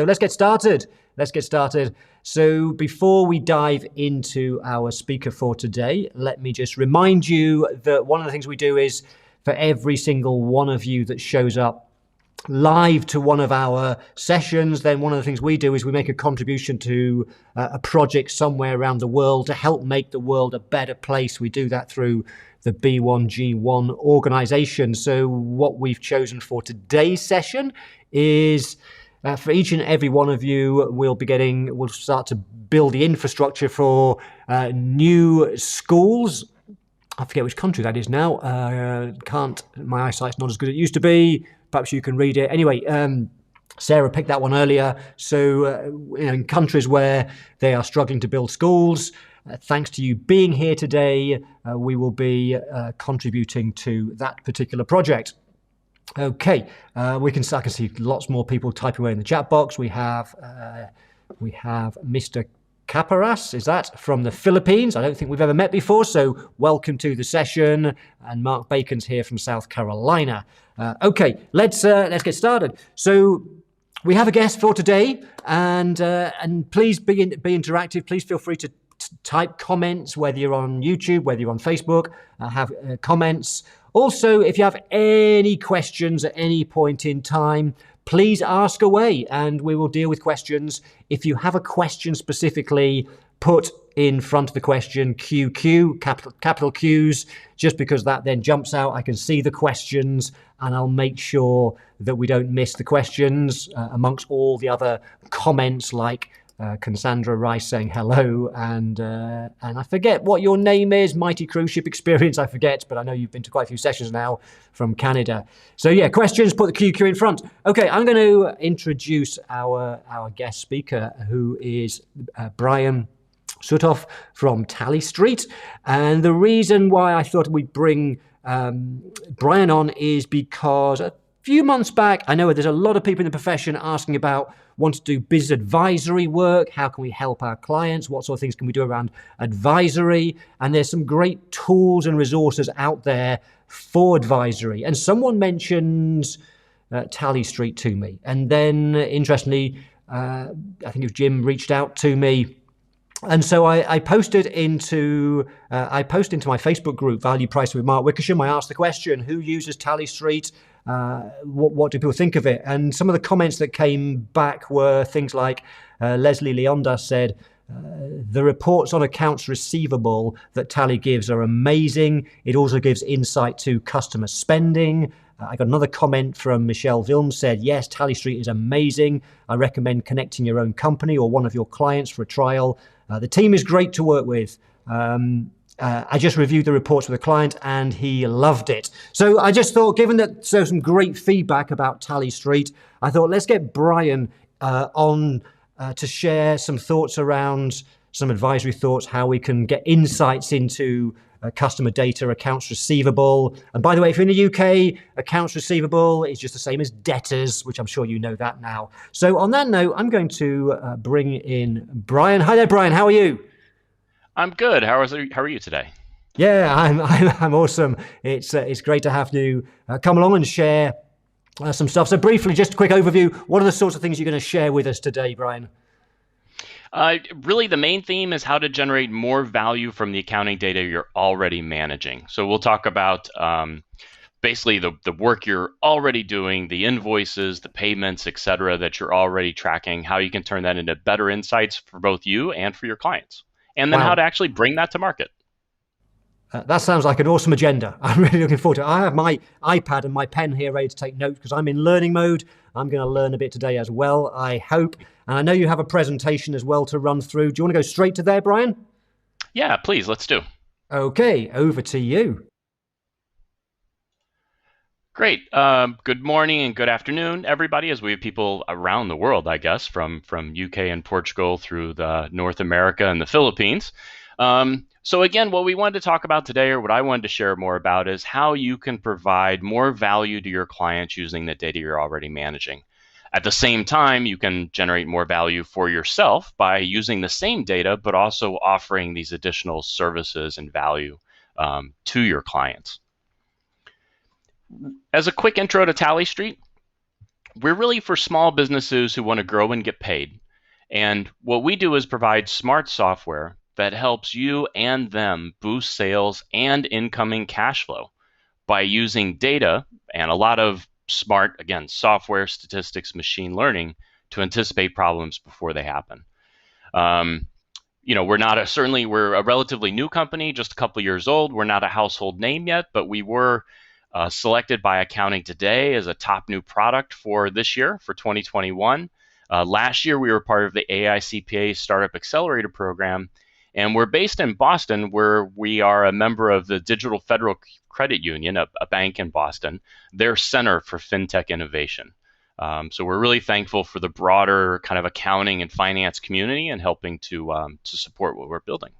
So let's get started. So before we dive into our speaker for today, let me just remind you that one of the things we do is for every single one of you that shows up live to one of our sessions, then one of the things we do is we make a contribution to a project somewhere around the world to help make the world a better place. We do that through the B1G1 organization. So what we've chosen for today's session is for each and every one of you, we'll start to build the infrastructure for new schools. I forget which country that is now. My eyesight's not as good as it used to be. Perhaps you can read it. Anyway, Sarah picked that one earlier. So in countries where they are struggling to build schools, thanks to you being here today, we will be contributing to that particular project. Okay, I can see lots more people typing away in the chat box. We have Mr. Caparas, is that from the Philippines? I don't think we've ever met before, so welcome to the session. And Mark Bacon's here from South Carolina. Okay, let's get started. So we have a guest for today, and please be interactive. Please feel free to type comments, whether you're on YouTube, whether you're on Facebook, have comments. Also, if you have any questions at any point in time, please ask away and we will deal with questions. If you have a question specifically, put in front of the question QQ, capital Qs, just because that then jumps out. I can see the questions and I'll make sure that we don't miss the questions amongst all the other comments like Cassandra Rice saying hello, and I forget what your name is, Mighty Cruise Ship Experience, I forget, but I know you've been to quite a few sessions now from Canada. So yeah, questions, put the QQ in front. Okay, I'm going to introduce our guest speaker, who is Brian Suthoff from Tally Street. And the reason why I thought we'd bring Brian on is because a few months back, I know there's a lot of people in the profession asking about want to do business advisory work. How can we help our clients? What sort of things can we do around advisory? And there's some great tools and resources out there for advisory. And someone mentioned Tally Street to me. And then, interestingly, I think it was Jim reached out to me. And so I posted into my Facebook group, Value Price with Mark Wickersham. I asked the question, who uses Tally Street? What do people think of it? And some of the comments that came back were things like Leslie Leonda said, the reports on accounts receivable that Tally gives are amazing. It also gives insight to customer spending. I got another comment from Michelle Vilm said, yes, Tally Street is amazing. I recommend connecting your own company or one of your clients for a trial. The team is great to work with. I just reviewed the reports with a client and he loved it. So I just thought, given that there's some great feedback about Tally Street, I thought let's get Brian on to share some thoughts around some advisory thoughts, how we can get insights into customer data, accounts receivable. And by the way, if you're in the UK, accounts receivable is just the same as debtors, which I'm sure you know that now. So on that note, I'm going to bring in Brian. Hi there, Brian. How are you? I'm good. How are you today? Yeah, I'm awesome. It's great to have you come along and share some stuff. So briefly, just a quick overview. What are the sorts of things you're going to share with us today, Brian? Really, the main theme is how to generate more value from the accounting data you're already managing. So we'll talk about basically the work you're already doing, the invoices, the payments, et cetera, that you're already tracking, how you can turn that into better insights for both you and for your clients. And then how to actually bring that to market. That sounds like an awesome agenda. I'm really looking forward to it. I have my iPad and my pen here ready to take notes because I'm in learning mode. I'm going to learn a bit today as well, I hope. And I know you have a presentation as well to run through. Do you want to go straight to there, Brian? Yeah, please, let's do. Okay, over to you. Great. Good morning and good afternoon, everybody, as we have people around the world, I guess, from UK and Portugal through the North America and the Philippines. So again, what we wanted to talk about today, or what I wanted to share more about, is how you can provide more value to your clients using the data you're already managing. At the same time, you can generate more value for yourself by using the same data, but also offering these additional services and value to your clients. As a quick intro to Tally Street, we're really for small businesses who want to grow and get paid. And what we do is provide smart software that helps you and them boost sales and incoming cash flow by using data and a lot of smart, again, software, statistics, machine learning to anticipate problems before they happen. Um, we're a relatively new company, just a couple years old. We're not a household name yet, but we were selected by Accounting Today as a top new product for this year, for 2021. Last year, we were part of the AICPA Startup Accelerator Program, and we're based in Boston, where we are a member of the Digital Federal Credit Union, a bank in Boston, their Center for FinTech Innovation. So we're really thankful for the broader kind of accounting and finance community and helping to support what we're building.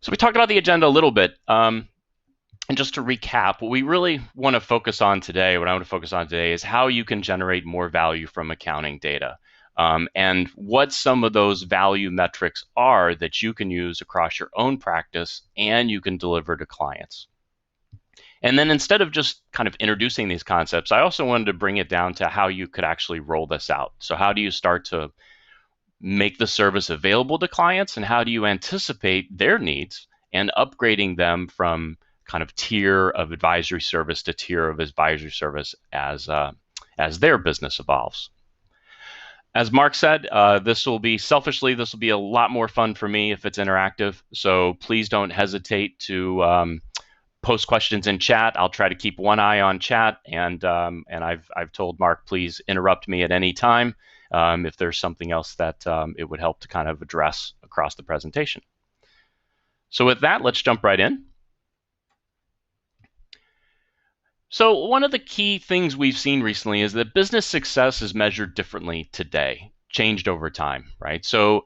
So we talked about the agenda a little bit. And just to recap, what we really want to focus on today, what I want to focus on today is how you can generate more value from accounting data. And what some of those value metrics are that you can use across your own practice and you can deliver to clients. And then instead of just kind of introducing these concepts, I also wanted to bring it down to how you could actually roll this out. So how do you start to make the service available to clients, and how do you anticipate their needs and upgrading them from kind of tier of advisory service to tier of advisory service as their business evolves. As Mark said, this will be a lot more fun for me if it's interactive. So please don't hesitate to post questions in chat. I'll try to keep one eye on chat, and I've told Mark, please interrupt me at any time if there's something else that it would help to kind of address across the presentation. So with that, let's jump right in. So one of the key things we've seen recently is that business success is measured differently today, changed over time, right? So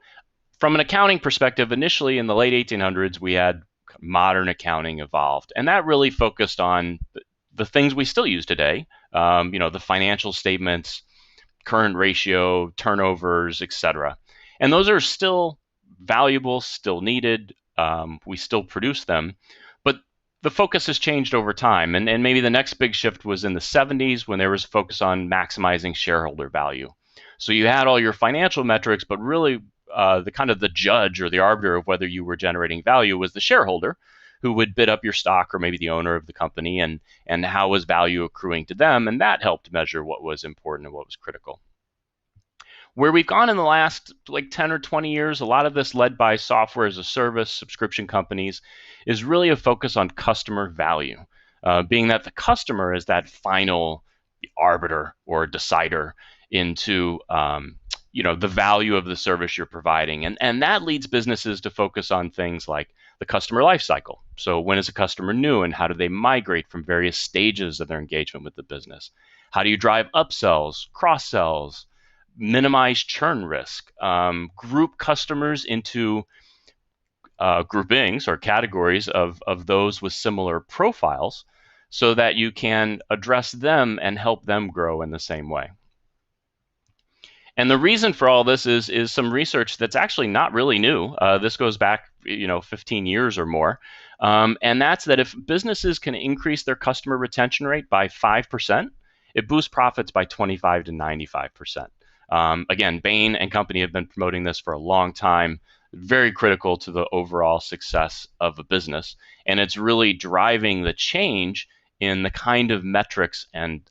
from an accounting perspective, initially in the late 1800s, we had modern accounting evolved, and that really focused on the things we still use today, the financial statements, current ratio, turnovers, etc. And those are still valuable, still needed. We still produce them, but the focus has changed over time. And maybe the next big shift was in the 70s when there was a focus on maximizing shareholder value. So you had all your financial metrics, but really the judge or the arbiter of whether you were generating value was the shareholder, who would bid up your stock, or maybe the owner of the company, and how was value accruing to them, and that helped measure what was important and what was critical. Where we've gone in the last 10 or 20 years, a lot of this led by software as a service, subscription companies, is really a focus on customer value, being that the customer is that final arbiter or decider into the value of the service you're providing. And that leads businesses to focus on things like the customer life cycle. So when is a customer new, and how do they migrate from various stages of their engagement with the business? How do you drive upsells, cross-sells, minimize churn risk, group customers into groupings or categories of those with similar profiles so that you can address them and help them grow in the same way. And the reason for all this is some research that's actually not really new. This goes back 15 years or more. And that's that if businesses can increase their customer retention rate by 5%, it boosts profits by 25 to 95%. Again, Bain and company have been promoting this for a long time, very critical to the overall success of a business. And it's really driving the change in the kind of metrics and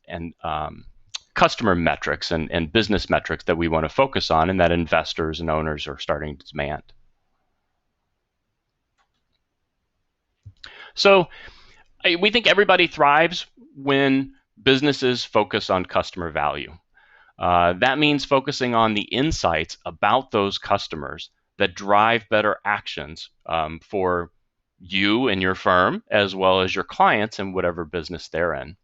customer metrics and business metrics that we want to focus on, and that investors and owners are starting to demand. So we think everybody thrives when businesses focus on customer value. That means focusing on the insights about those customers that drive better actions for you and your firm, as well as your clients in whatever business they're in.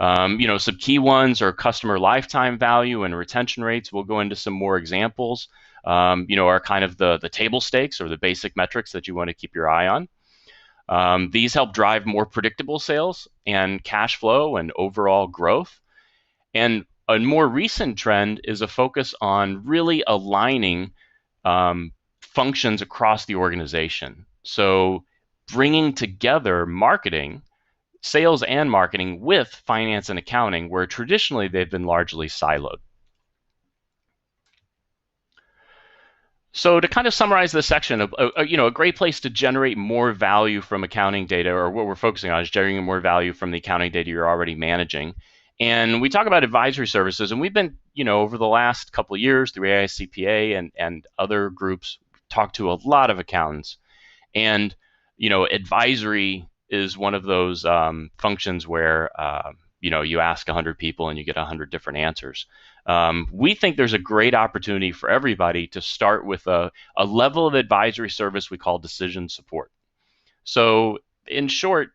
Some key ones are customer lifetime value and retention rates. We'll go into some more examples, are kind of the table stakes or the basic metrics that you want to keep your eye on. These help drive more predictable sales and cash flow and overall growth. And a more recent trend is a focus on really aligning functions across the organization. So bringing together marketing, sales and marketing with finance and accounting, where traditionally they've been largely siloed. So to kind of summarize this section, a great place to generate more value from accounting data, or what we're focusing on, is generating more value from the accounting data you're already managing. And we talk about advisory services, and we've been, over the last couple of years through AICPA and other groups, talked to a lot of accountants. And, advisory is one of those functions where, you ask 100 people and you get 100 different answers. We think there's a great opportunity for everybody to start with a level of advisory service we call decision support. So in short,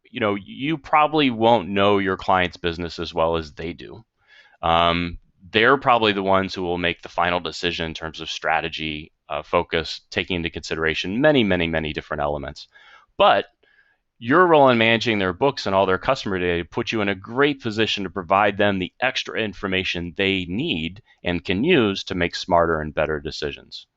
you probably won't know your client's business as well as they do. They're probably the ones who will make the final decision in terms of strategy, focus, taking into consideration many, many, many different elements. But your role in managing their books and all their customer data puts you in a great position to provide them the extra information they need and can use to make smarter and better decisions.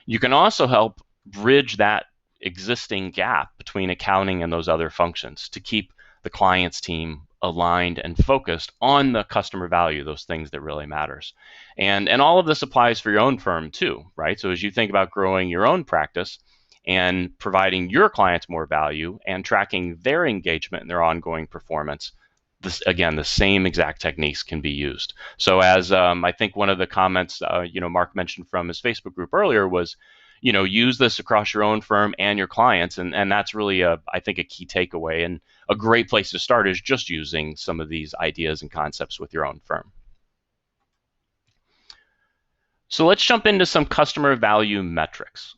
You can also help bridge that existing gap between accounting and those other functions to keep the client's team aligned and focused on the customer value, those things that really matters. And all of this applies for your own firm too, right? So as you think about growing your own practice and providing your clients more value and tracking their engagement and their ongoing performance, this, again, the same exact techniques can be used. So as I think one of the comments, Mark mentioned from his Facebook group earlier was, use this across your own firm and your clients. And that's really, I think, a key takeaway. And a great place to start is just using some of these ideas and concepts with your own firm. So let's jump into some customer value metrics.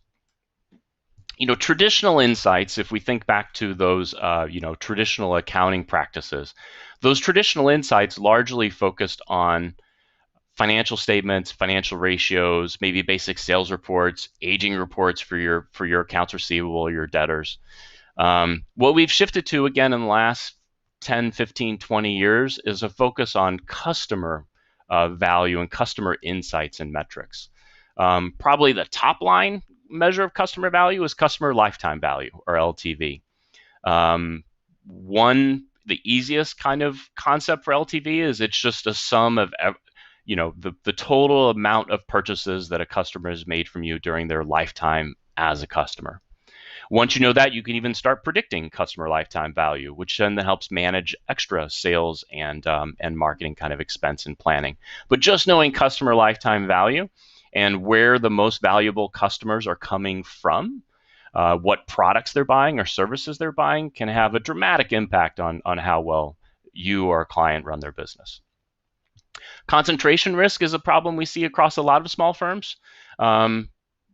Traditional insights, if we think back to those, traditional accounting practices, those traditional insights largely focused on financial statements, financial ratios, maybe basic sales reports, aging reports for your accounts receivable or your debtors. What we've shifted to, again, in the last 10, 15, 20 years is a focus on customer value and customer insights and metrics. Probably the top line measure of customer value is customer lifetime value, or LTV. The easiest kind of concept for LTV is it's just a sum of the total amount of purchases that a customer has made from you during their lifetime as a customer. Once you know that, you can even start predicting customer lifetime value, which then helps manage extra sales and marketing kind of expense and planning. But just knowing customer lifetime value and where the most valuable customers are coming from, what products they're buying or services they're buying, can have a dramatic impact on how well you or a client run their business. Concentration risk is a problem we see across a lot of small firms.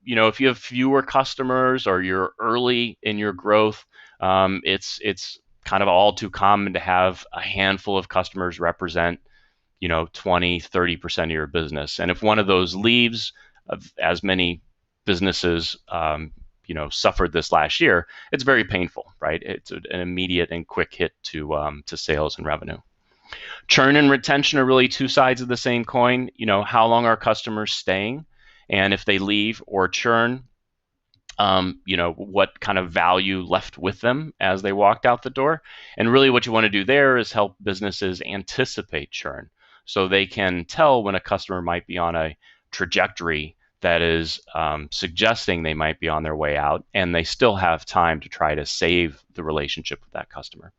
If you have fewer customers or you're early in your growth, it's kind of all too common to have a handful of customers represent 20, 30% of your business. And if one of those leaves, as many businesses, suffered this last year, it's very painful, right? It's an immediate and quick hit to sales and revenue. Churn and retention are really two sides of the same coin. How long are customers staying? And if they leave or churn, what kind of value left with them as they walked out the door? And really what you want to do there is help businesses anticipate churn, so they can tell when a customer might be on a trajectory that is suggesting they might be on their way out, and they still have time to try to save the relationship with that customer.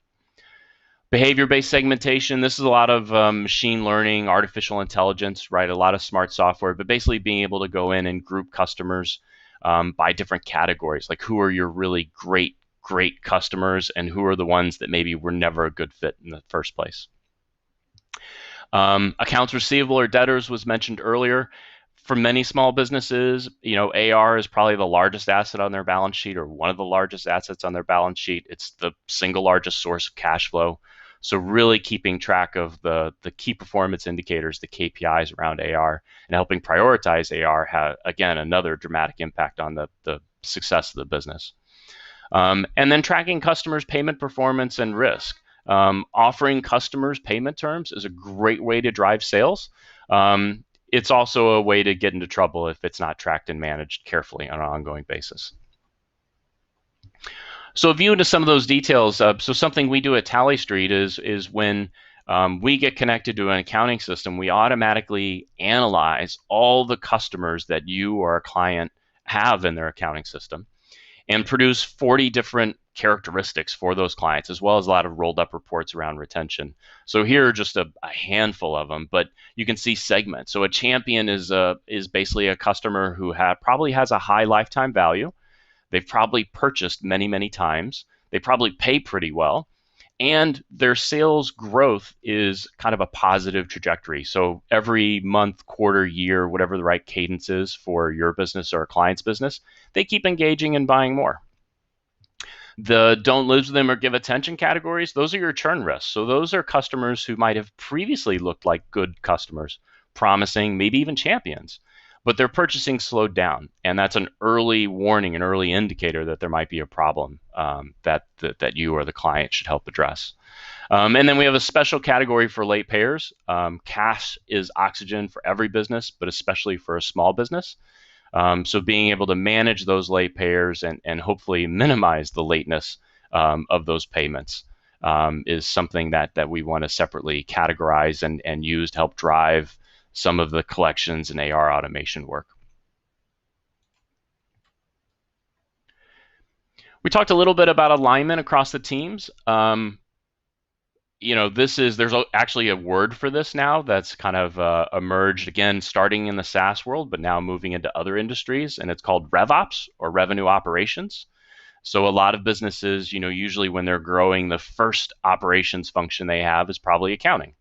Behavior-based segmentation, this is a lot of machine learning, artificial intelligence, right? A lot of smart software, but basically being able to go in and group customers by different categories, like who are your really great customers and who are the ones that maybe were never a good fit in the first place. Accounts receivable or debtors was mentioned earlier. For many small businesses, AR is probably the largest asset on their balance sheet, or one of the largest assets on their balance sheet. It's the single largest source of cash flow. So really keeping track of the key performance indicators, the KPIs around AR, and helping prioritize AR have, again, another dramatic impact on the success of the business. And then tracking customers' payment performance and risk. Offering customers payment terms is a great way to drive sales. It's also a way to get into trouble if it's not tracked and managed carefully on an ongoing basis. So a view into some of those details. So something we do at Tally Street is when we get connected to an accounting system, we automatically analyze all the customers that you or a client have in their accounting system and produce 40 different characteristics for those clients, as well as a lot of rolled up reports around retention. So here are just a handful of them, but you can see segments. So a champion is basically a customer who probably has a high lifetime value. They've probably purchased many, many times. They probably pay pretty well. And their sales growth is kind of a positive trajectory. So every month, quarter, year, whatever the right cadence is for your business or a client's business, they keep engaging and buying more. The don't lose them or give attention categories, those are your churn risks. So those are customers who might have previously looked like good customers, promising, maybe even champions, but their purchasing slowed down. And that's an early warning, an early indicator that there might be a problem that you or the client should help address. And then we have a special category for late payers. Cash is oxygen for every business, but especially for a small business. So being able to manage those late payers and hopefully minimize the lateness of those payments is something that we want to separately categorize and use to help drive some of the collections and AR automation work. We talked a little bit about alignment across the teams. There's actually a word for this now that's kind of emerged, again, starting in the SaaS world, but now moving into other industries, and it's called Revops, or revenue operations. So a lot of businesses, usually when they're growing, the first operations function they have is probably accounting.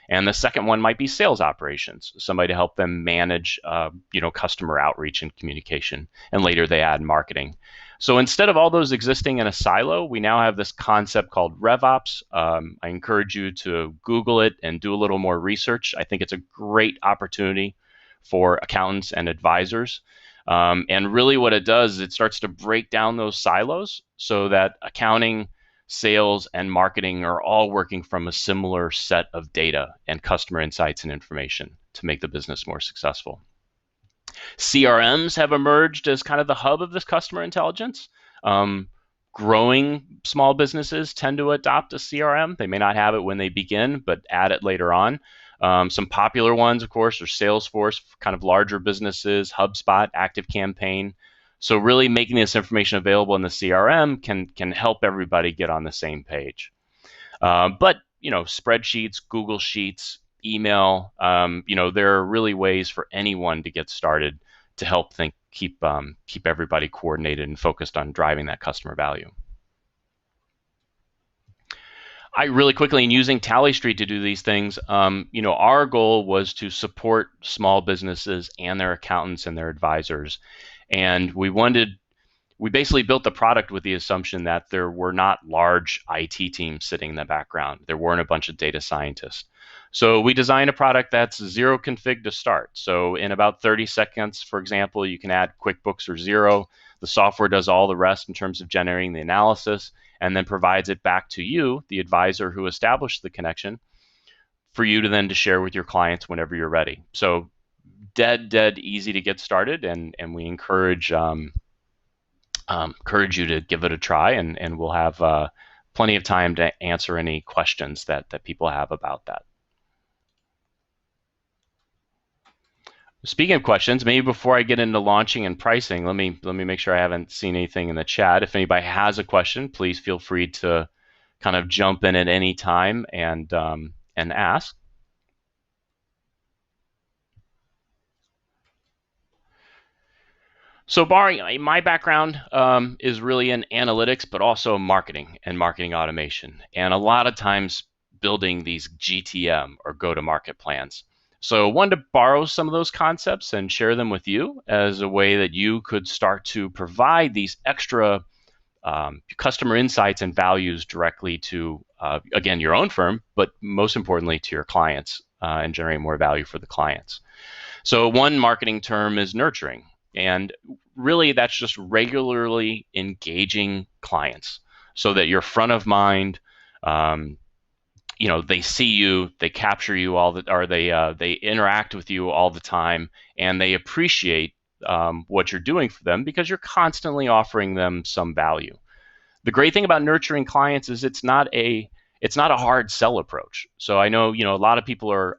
And the second one might be sales operations, somebody to help them manage, customer outreach and communication. And later they add marketing. So instead of all those existing in a silo, we now have this concept called Revops. I encourage you to Google it and do a little more research. I think it's a great opportunity for accountants and advisors. And really what it does is it starts to break down those silos so that accounting, sales, and marketing are all working from a similar set of data and customer insights and information to make the business more successful. CRMs have emerged as kind of the hub of this customer intelligence. Growing small businesses tend to adopt a CRM. They may not have it when they begin, but add it later on. Some popular ones, of course, are Salesforce, kind of larger businesses, HubSpot, ActiveCampaign. So really making this information available in the CRM can help everybody get on the same page. But spreadsheets, Google Sheets, email, there are really ways for anyone to get started to help keep everybody coordinated and focused on driving that customer value. I really quickly, in using Tally Street to do these things, our goal was to support small businesses and their accountants and their advisors. And we basically built the product with the assumption that there were not large IT teams sitting in the background. There weren't a bunch of data scientists. So we designed a product that's zero config to start. So in about 30 seconds, for example, you can add QuickBooks or Xero. The software does all the rest in terms of generating the analysis and then provides it back to you, the advisor who established the connection, for you to then to share with your clients whenever you're ready. So dead easy to get started, and we encourage you to give it a try, and we'll have plenty of time to answer any questions that people have about that. Speaking of questions, maybe before I get into launching and pricing, let me make sure I haven't seen anything in the chat. If anybody has a question, please feel free to kind of jump in at any time and ask. So Barry, my background is really in analytics, but also marketing and marketing automation, and a lot of times building these GTM or go-to-market plans. So I wanted to borrow some of those concepts and share them with you as a way that you could start to provide these extra customer insights and values directly to, again, your own firm, but most importantly to your clients and generate more value for the clients. So one marketing term is nurturing. And really that's just regularly engaging clients so that you're front of mind. They see you, they capture you they interact with you all the time, and they appreciate what you're doing for them because you're constantly offering them some value. The great thing about nurturing clients is it's not a hard sell approach. So I know, a lot of people are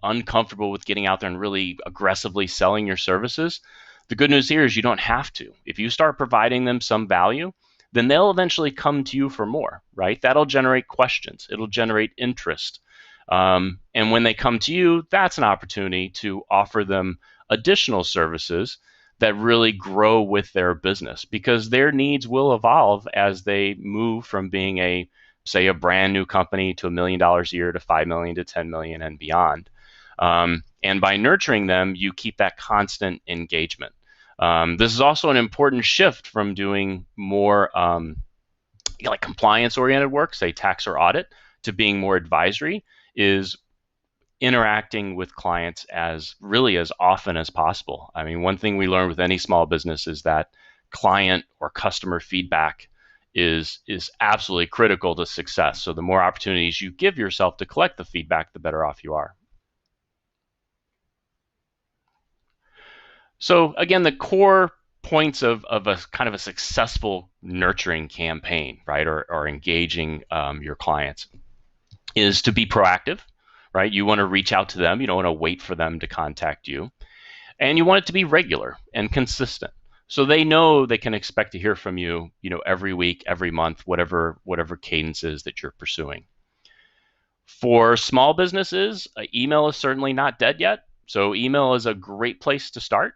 uncomfortable with getting out there and really aggressively selling your services. The good news here is you don't have to. If you start providing them some value, then they'll eventually come to you for more, right? That'll generate questions. It'll generate interest. And when they come to you, that's an opportunity to offer them additional services that really grow with their business, because their needs will evolve as they move from being say a brand new company to $1 million a year to $5 million to $10 million and beyond. And by nurturing them, you keep that constant engagement. This is also an important shift from doing more like compliance-oriented work, say tax or audit, to being more advisory, is interacting with clients as often as possible. I mean, one thing we learned with any small business is that client or customer feedback is absolutely critical to success. So the more opportunities you give yourself to collect the feedback, the better off you are. So again, the core points of a kind of a successful nurturing campaign, right, or engaging your clients, is to be proactive, right? You want to reach out to them. You don't want to wait for them to contact you. And you want it to be regular and consistent, so they know they can expect to hear from you, every week, every month, whatever cadence is that you're pursuing. For small businesses, email is certainly not dead yet. So email is a great place to start.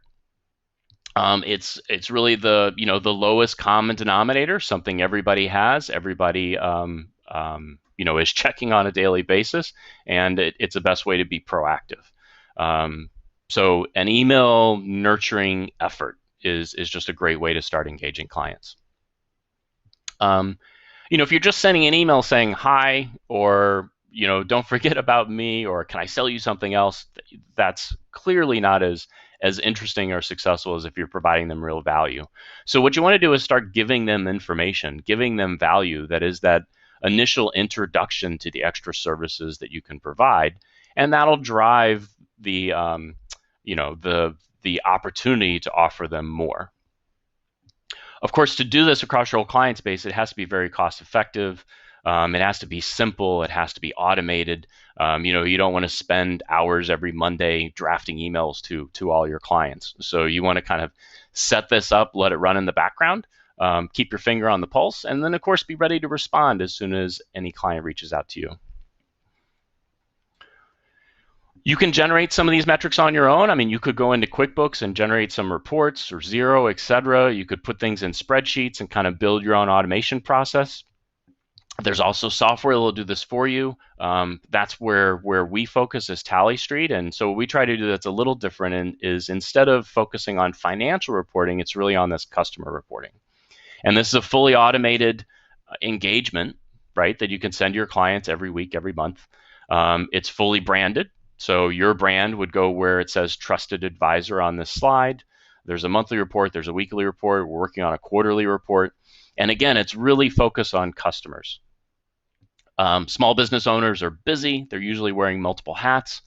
It's really the lowest common denominator, something everybody has, everybody is checking on a daily basis, and it's the best way to be proactive. So an email nurturing effort is just a great way to start engaging clients. If you're just sending an email saying hi, or don't forget about me, or can I sell you something else, that's clearly not as interesting or successful as if you're providing them real value. So what you want to do is start giving them information, giving them value, that is that initial introduction to the extra services that you can provide, and that'll drive the opportunity to offer them more. Of course, to do this across your whole client base, it has to be very cost effective. It has to be simple. It has to be automated. You don't want to spend hours every Monday drafting emails to all your clients. So you want to kind of set this up, let it run in the background, keep your finger on the pulse, and then, of course, be ready to respond as soon as any client reaches out to you. You can generate some of these metrics on your own. I mean, you could go into QuickBooks and generate some reports, or Xero, etc. You could put things in spreadsheets and kind of build your own automation process. There's also software that will do this for you. That's where we focus is Tally Street. And so what we try to do that's a little different is, instead of focusing on financial reporting, it's really on this customer reporting. And this is a fully automated engagement, right, that you can send your clients every week, every month. It's fully branded. So your brand would go where it says trusted advisor on this slide. There's a monthly report. There's a weekly report. We're working on a quarterly report. And again, it's really focused on customers. Small business owners are busy. They're usually wearing multiple hats.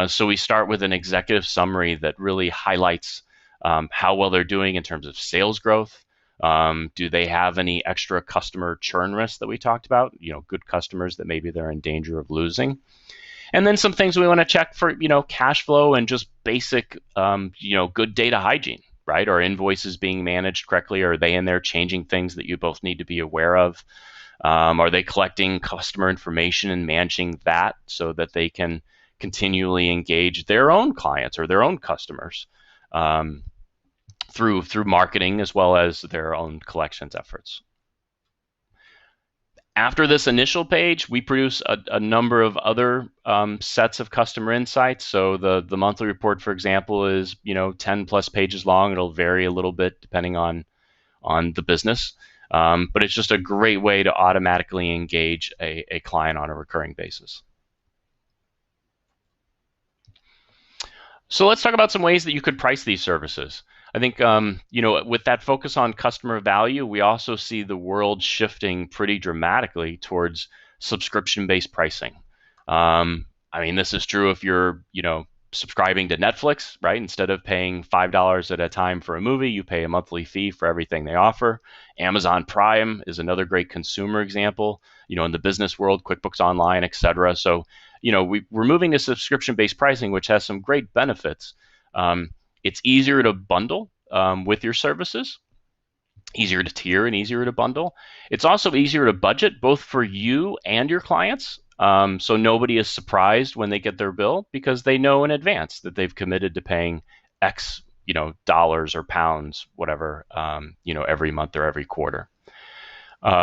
So we start with an executive summary that really highlights how well they're doing in terms of sales growth. Do they have any extra customer churn risk that we talked about? Good customers that maybe they're in danger of losing. And then some things we want to check for, cash flow and just basic, good data hygiene, right? Are invoices being managed correctly? Are they in there changing things that you both need to be aware of? Are they collecting customer information and managing that so that they can continually engage their own clients or their own customers through marketing as well as their own collections efforts? After this initial page, we produce a number of other sets of customer insights. So the monthly report, for example, is 10 plus pages long. It'll vary a little bit depending on the business, but it's just a great way to automatically engage a client on a recurring basis. So let's talk about some ways that you could price these services. I think, with that focus on customer value, we also see the world shifting pretty dramatically towards subscription-based pricing. This is true if you're, subscribing to Netflix, right? Instead of paying $5 at a time for a movie, you pay a monthly fee for everything they offer. Amazon Prime is another great consumer example, in the business world, QuickBooks Online, et cetera. So, we're moving to subscription-based pricing, which has some great benefits. It's easier to bundle with your services, easier to tier and easier to bundle. It's also easier to budget both for you and your clients. So nobody is surprised when they get their bill because they know in advance that they've committed to paying X, dollars or pounds, whatever, every month or every quarter.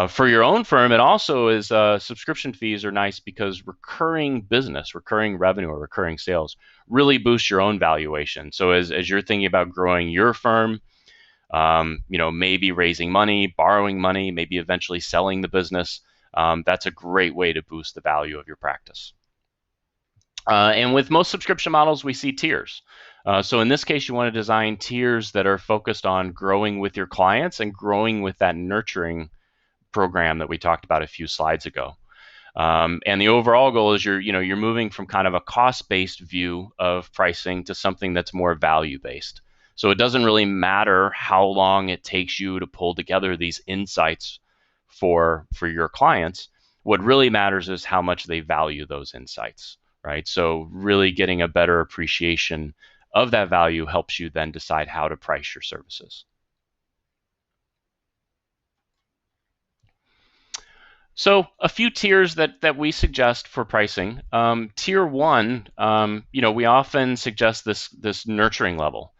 For your own firm, it also is subscription fees are nice because recurring business, recurring revenue, or recurring sales really boost your own valuation. So as you're thinking about growing your firm, maybe raising money, borrowing money, maybe eventually selling the business, that's a great way to boost the value of your practice. And with most subscription models, we see tiers. So in this case, you want to design tiers that are focused on growing with your clients and growing with that nurturing program that we talked about a few slides ago. And the overall goal is you're moving from kind of a cost-based view of pricing to something that's more value-based. So it doesn't really matter how long it takes you to pull together these insights for your clients. What really matters is how much they value those insights, right? So really getting a better appreciation of that value helps you then decide how to price your services. So a few tiers that we suggest for pricing. Tier 1, we often suggest this nurturing level.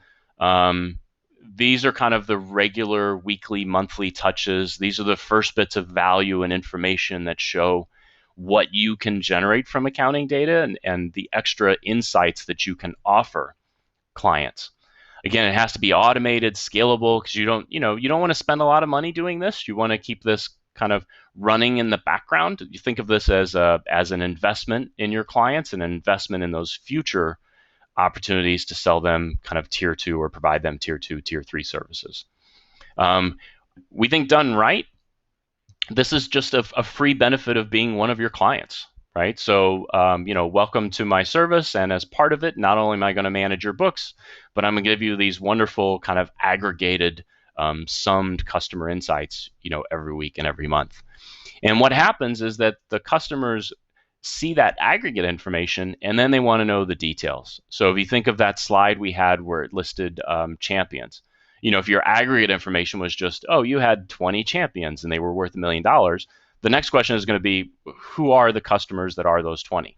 These are kind of the regular weekly, monthly touches. These are the first bits of value and information that show what you can generate from accounting data and the extra insights that you can offer clients. Again, it has to be automated, scalable, because you don't want to spend a lot of money doing this. You want to keep this kind of running in the background. You think of this as an investment in your clients, an investment in those future opportunities to sell them kind of tier 2 or provide them tier 2, tier 3 services. We think done right, this is just a free benefit of being one of your clients, right? So, welcome to my service. And as part of it, not only am I going to manage your books, but I'm going to give you these wonderful kind of aggregated, summed customer insights, every week and every month. And what happens is that the customers see that aggregate information and then they want to know the details. So if you think of that slide we had where it listed champions, if your aggregate information was just, oh, you had 20 champions and they were worth $1 million, the next question is going to be, who are the customers that are those 20,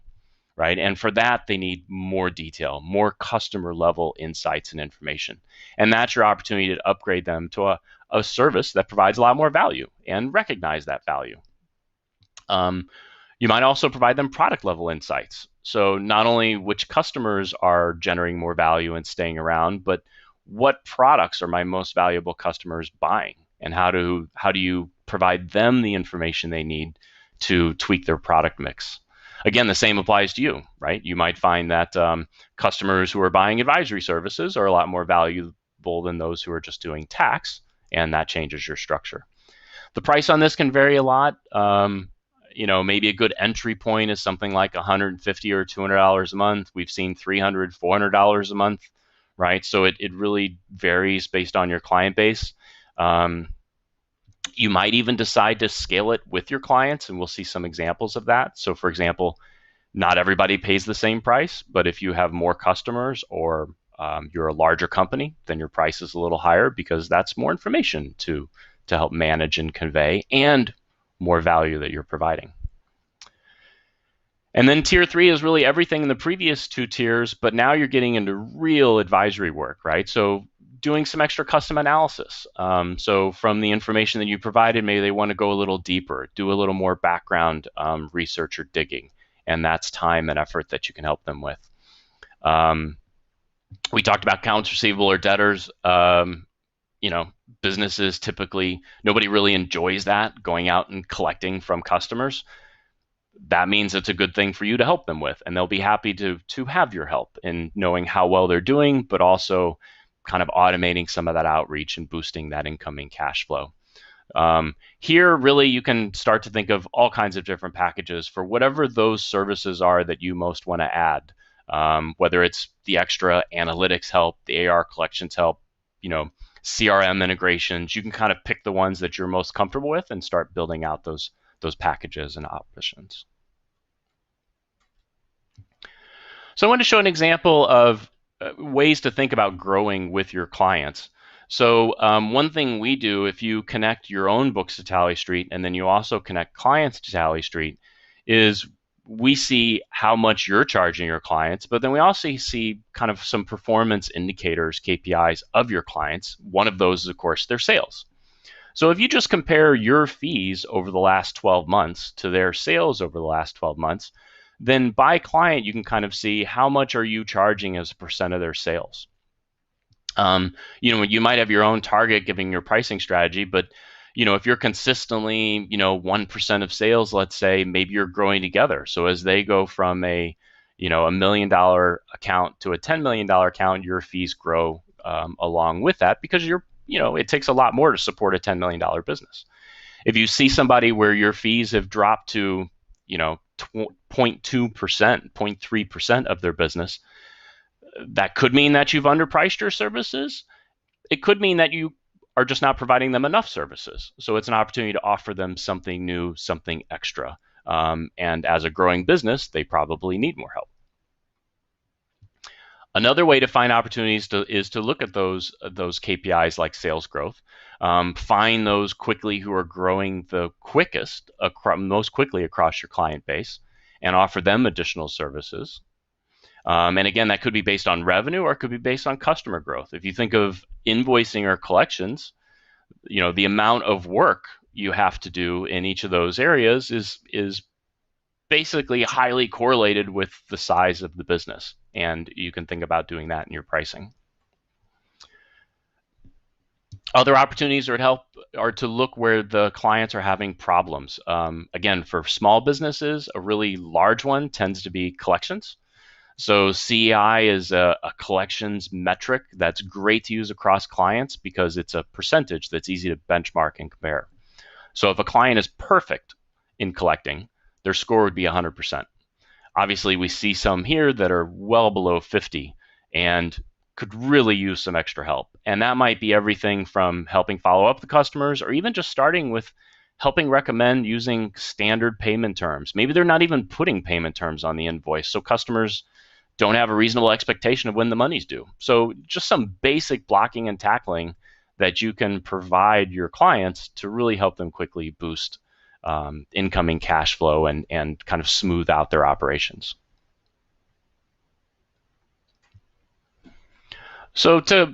right? And for that, they need more detail, more customer level insights and information. And that's your opportunity to upgrade them to a service that provides a lot more value and recognize that value. You might also provide them product level insights. So not only which customers are generating more value and staying around, but what products are my most valuable customers buying, and how do you provide them the information they need to tweak their product mix. Again, the same applies to you, right? You might find that customers who are buying advisory services are a lot more valuable than those who are just doing tax, and that changes your structure. The price on this can vary a lot. Maybe a good entry point is something like $150 or $200 a month. We've seen $300, $400 a month, right? So it really varies based on your client base. You might even decide to scale it with your clients, and we'll see some examples of that. So for example, not everybody pays the same price, but if you have more customers or you're a larger company, then your price is a little higher because that's more information to help manage and convey and more value that you're providing. And then tier 3 is really everything in the previous 2 tiers, but now you're getting into real advisory work, right? So doing some extra custom analysis. So from the information that you provided, maybe they want to go a little deeper, do a little more background research or digging, and that's time and effort that you can help them with. We talked about accounts receivable or debtors. Businesses typically, nobody really enjoys that, going out and collecting from customers. That means it's a good thing for you to help them with, and they'll be happy to have your help in knowing how well they're doing, but also kind of automating some of that outreach and boosting that incoming cash flow. Here, really, you can start to think of all kinds of different packages for whatever those services are that you most want to add. whether it's the extra analytics help, the AR collections help, CRM integrations. You can kind of pick the ones that you're most comfortable with and start building out those packages and options. So I want to show an example of ways to think about growing with your clients. So one thing we do, if you connect your own books to Tally Street and then you also connect clients to Tally Street, is we see how much you're charging your clients, but then we also see kind of some performance indicators, KPIs of your clients. One of those is, of course, their sales. So if you just compare your fees over the last 12 months to their sales over the last 12 months, then by client, you can kind of see how much are you charging as a percent of their sales. You might have your own target giving your pricing strategy, but if you're consistently, 1% of sales, let's say, maybe you're growing together. So as they go from a $1 million account to a $10 million account, your fees grow along with that because it takes a lot more to support a $10 million business. If you see somebody where your fees have dropped to, 0.2%, 0.3% of their business, that could mean that you've underpriced your services. It could mean that you are just not providing them enough services. So it's an opportunity to offer them something new, something extra. And as a growing business, they probably need more help. Another way to find opportunities is to look at those KPIs like sales growth. Find those quickly who are growing the quickest, most quickly across your client base, and offer them additional services. And again, that could be based on revenue or it could be based on customer growth. If you think of invoicing or collections, the amount of work you have to do in each of those areas is basically highly correlated with the size of the business. And you can think about doing that in your pricing. Other opportunities are to look where the clients are having problems. Again, for small businesses, a really large one tends to be collections. So CEI is a collections metric that's great to use across clients because it's a percentage that's easy to benchmark and compare. So if a client is perfect in collecting, their score would be 100%. Obviously, we see some here that are well below 50 and could really use some extra help. And that might be everything from helping follow up the customers or even just starting with helping recommend using standard payment terms. Maybe they're not even putting payment terms on the invoice, so customers don't have a reasonable expectation of when the money's due. So just some basic blocking and tackling that you can provide your clients to really help them quickly boost incoming cash flow and kind of smooth out their operations. So to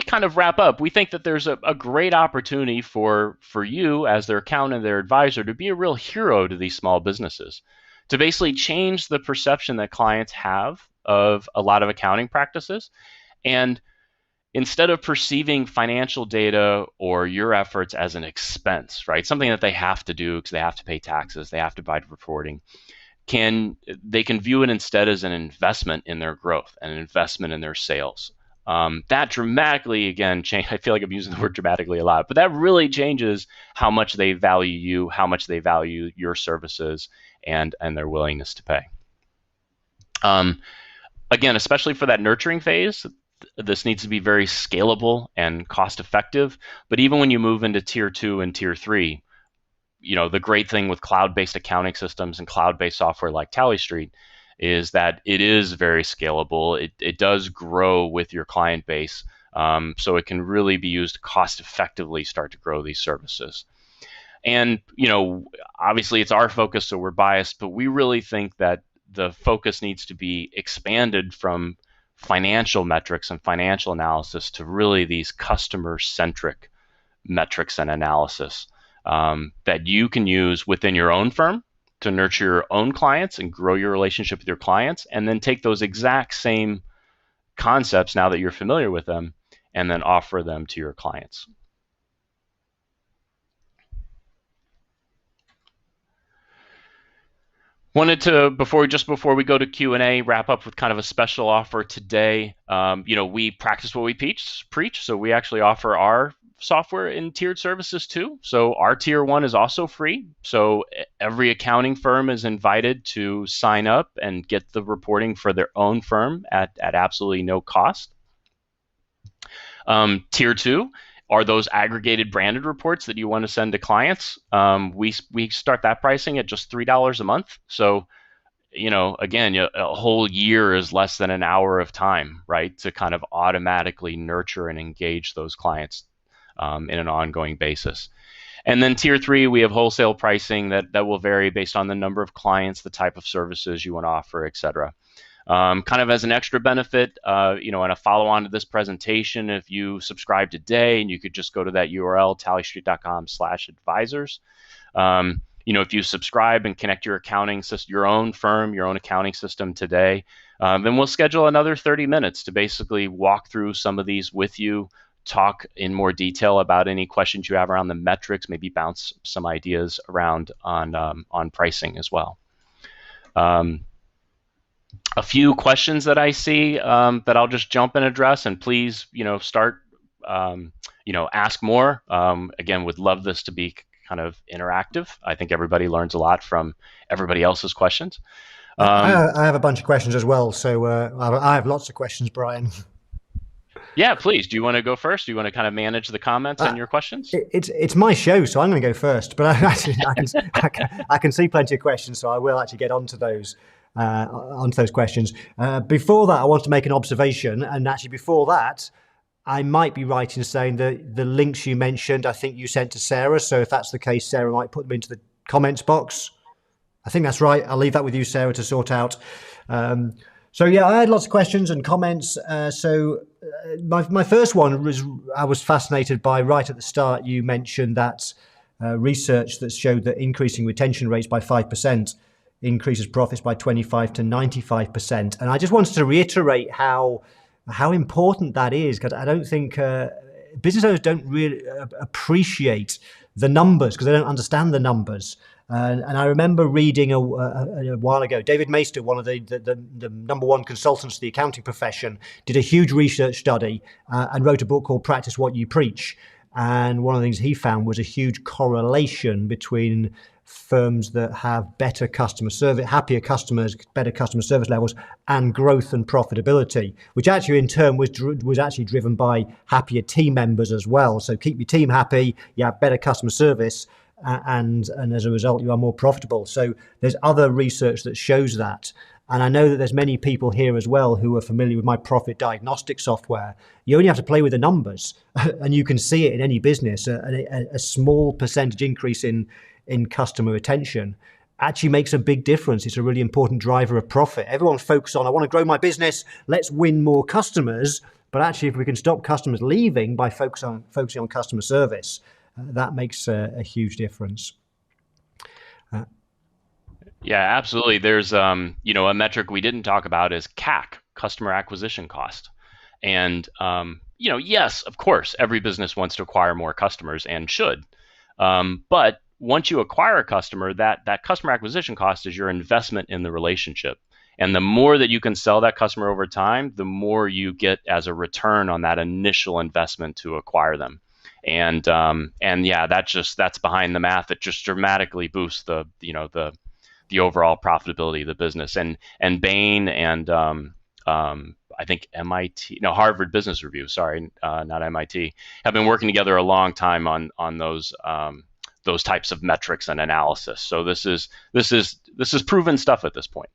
kind of wrap up, we think that there's a great opportunity for you as their accountant, their advisor, to be a real hero to these small businesses, to basically change the perception that clients have of a lot of accounting practices. And instead of perceiving financial data or your efforts as an expense, right, something that they have to do because they have to pay taxes, they have to provide reporting, they can view it instead as an investment in their growth and an investment in their sales. That dramatically, again, I feel like I'm using the word dramatically a lot, but that really changes how much they value you, how much they value your services, and their willingness to pay. Again, especially for that nurturing phase, this needs to be very scalable and cost effective. But even when you move into tier 2 and tier 3, the great thing with cloud-based accounting systems and cloud-based software like Tally Street is that it is very scalable. It does grow with your client base. So it can really be used to cost effectively start to grow these services. And, obviously it's our focus, so we're biased, but we really think that the focus needs to be expanded from financial metrics and financial analysis to really these customer-centric metrics and analysis that you can use within your own firm to nurture your own clients and grow your relationship with your clients, and then take those exact same concepts now that you're familiar with them and then offer them to your clients. Wanted to, before we go to Q&A, wrap up with kind of a special offer today. We practice what we preach, so we actually offer our software in tiered services too. So our tier 1 is also free. So every accounting firm is invited to sign up and get the reporting for their own firm at absolutely no cost. Tier 2 are those aggregated branded reports that you want to send to clients. We start that pricing at just $3 a month. So, again, a whole year is less than an hour of time, right, to kind of automatically nurture and engage those clients in an ongoing basis. And then tier 3, we have wholesale pricing that will vary based on the number of clients, the type of services you want to offer, et cetera. Kind of as an extra benefit, and a follow-on to this presentation, if you subscribe today, and you could just go to that URL, tallystreet.com/advisors. If you subscribe and connect your accounting system, your own firm, your own accounting system today, then we'll schedule another 30 minutes to basically walk through some of these with you, talk in more detail about any questions you have around the metrics, maybe bounce some ideas around on pricing as well. A few questions that I see that I'll just jump and address, and please, start, ask more. Again, would love this to be kind of interactive. I think everybody learns a lot from everybody else's questions. I have a bunch of questions as well, so I have lots of questions, Brian. Yeah, please. Do you want to go first? Do you want to kind of manage the comments and your questions? It's my show, so I'm going to go first. But I can see plenty of questions, so I will actually get onto those questions. Before that, I want to make an observation, and actually before that, I might be right in saying that the links you mentioned, I think you sent to Sarah. So if that's the case, Sarah might put them into the comments box. I think that's right. I'll leave that with you, Sarah, to sort out. So yeah, I had lots of questions and comments. My first one was, I was fascinated by, right at the start, you mentioned that research that showed that increasing retention rates by 5% increases profits by 25 to 95%. And I just wanted to reiterate how important that is, because I don't think business owners don't really appreciate the numbers because they don't understand the numbers. And I remember reading a while ago, David Maister, one of the number one consultants to the accounting profession, did a huge research study and wrote a book called Practice What You Preach. And one of the things he found was a huge correlation between firms that have better customer service, happier customers, better customer service levels, and growth and profitability, which actually in turn was actually driven by happier team members as well. So keep your team happy, you have better customer service, and as a result, you are more profitable. So there's other research that shows that. And I know that there's many people here as well who are familiar with my profit diagnostic software. You only have to play with the numbers and you can see it in any business. A small percentage increase in customer retention actually makes a big difference. It's a really important driver of profit. Everyone focuses on, I want to grow my business, let's win more customers. But actually, if we can stop customers leaving by focusing on customer service, that makes a huge difference. Yeah, absolutely. There's a metric we didn't talk about is CAC, customer acquisition cost. And yes, of course, every business wants to acquire more customers and should. But once you acquire a customer, that customer acquisition cost is your investment in the relationship. And the more that you can sell that customer over time, the more you get as a return on that initial investment to acquire them. And yeah, that's behind the math. That just dramatically boosts the overall profitability of the business. And Bain and I think Harvard Business Review, not MIT, have been working together a long time on those types of metrics and analysis. So this is proven stuff at this point.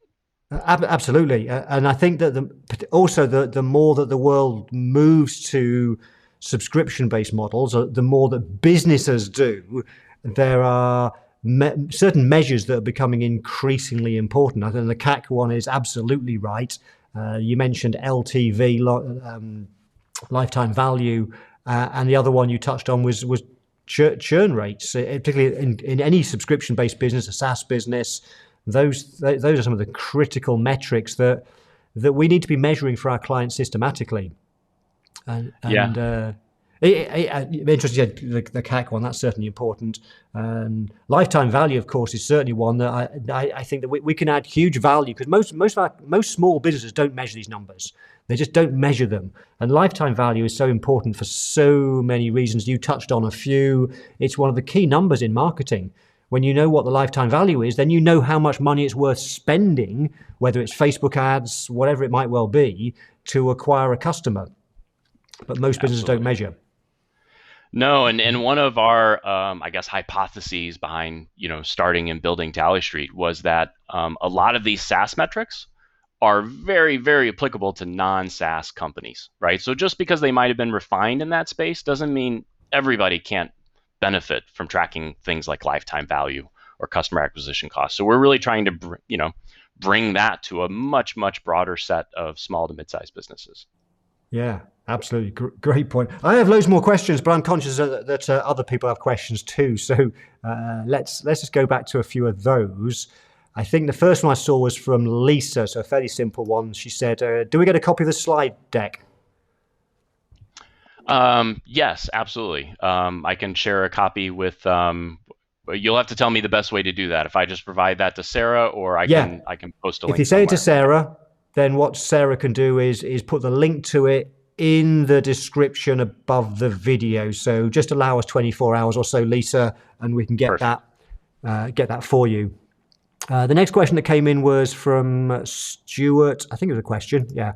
Absolutely, and I think that the more that the world moves to subscription-based models, the more that businesses do, there are certain measures that are becoming increasingly important. I think the CAC one is absolutely right. You mentioned LTV, lifetime value, and the other one you touched on was churn rates, particularly in any subscription-based business, a SaaS business. Those are some of the critical metrics that we need to be measuring for our clients systematically. And Interesting, the CAC one, that's certainly important. Lifetime value, of course, is certainly one that I think that we can add huge value, because most small businesses don't measure these numbers. They just don't measure them. And lifetime value is so important for so many reasons. You touched on a few. It's one of the key numbers in marketing. When you know what the lifetime value is, then you know how much money it's worth spending, whether it's Facebook ads, whatever it might well be, to acquire a customer. But most businesses don't measure. No, and one of our, I guess, hypotheses behind, starting and building Tally Street was that a lot of these SaaS metrics are very, very applicable to non-SaaS companies, right? So just because they might have been refined in that space doesn't mean everybody can't benefit from tracking things like lifetime value or customer acquisition costs. So we're really trying to, bring that to a much, much broader set of small to mid-sized businesses. Yeah, absolutely. Great point. I have loads more questions, but I'm conscious that other people have questions too. So let's just go back to a few of those. I think the first one I saw was from Lisa, so a fairly simple one. She said, do we get a copy of the slide deck? Yes, absolutely. I can share a copy with, you'll have to tell me the best way to do that. If I just provide that to Sarah, or I can post a link. If you say it to Sarah, then what Sarah can do is put the link to it in the description above the video. So just allow us 24 hours or so, Lisa, and we can get that for you. The next question that came in was from Stuart. I think it was a question. Yeah.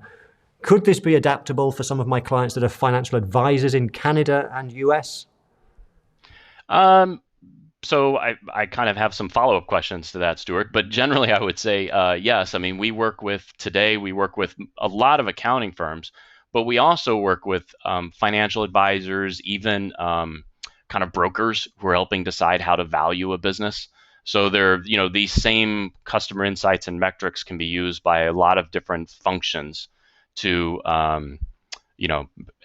Could this be adaptable for some of my clients that are financial advisors in Canada and US? So I kind of have some follow-up questions to that, Stuart, but generally I would say yes. I mean, we work with a lot of accounting firms, but we also work with financial advisors, even kind of brokers who are helping decide how to value a business. So these same customer insights and metrics can be used by a lot of different functions to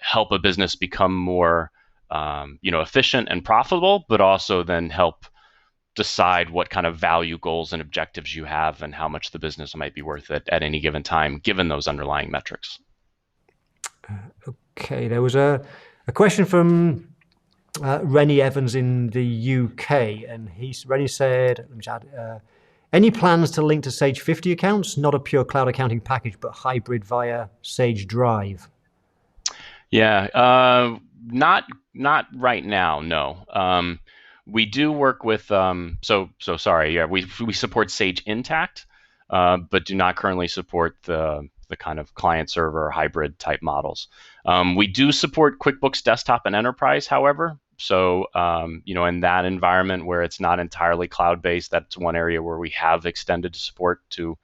help a business become more efficient and profitable, but also then help decide what kind of value goals and objectives you have and how much the business might be worth at any given time, given those underlying metrics. Okay, there was a question from Rennie Evans in the UK, and Rennie said, let me just add, any plans to link to Sage 50 accounts, not a pure cloud accounting package, but hybrid via Sage Drive? Yeah, not right now, no. We do work with, we support Sage Intacct, but do not currently support the kind of client server hybrid type models. We do support QuickBooks Desktop and Enterprise, however. So, in that environment where it's not entirely cloud-based, that's one area where we have extended support to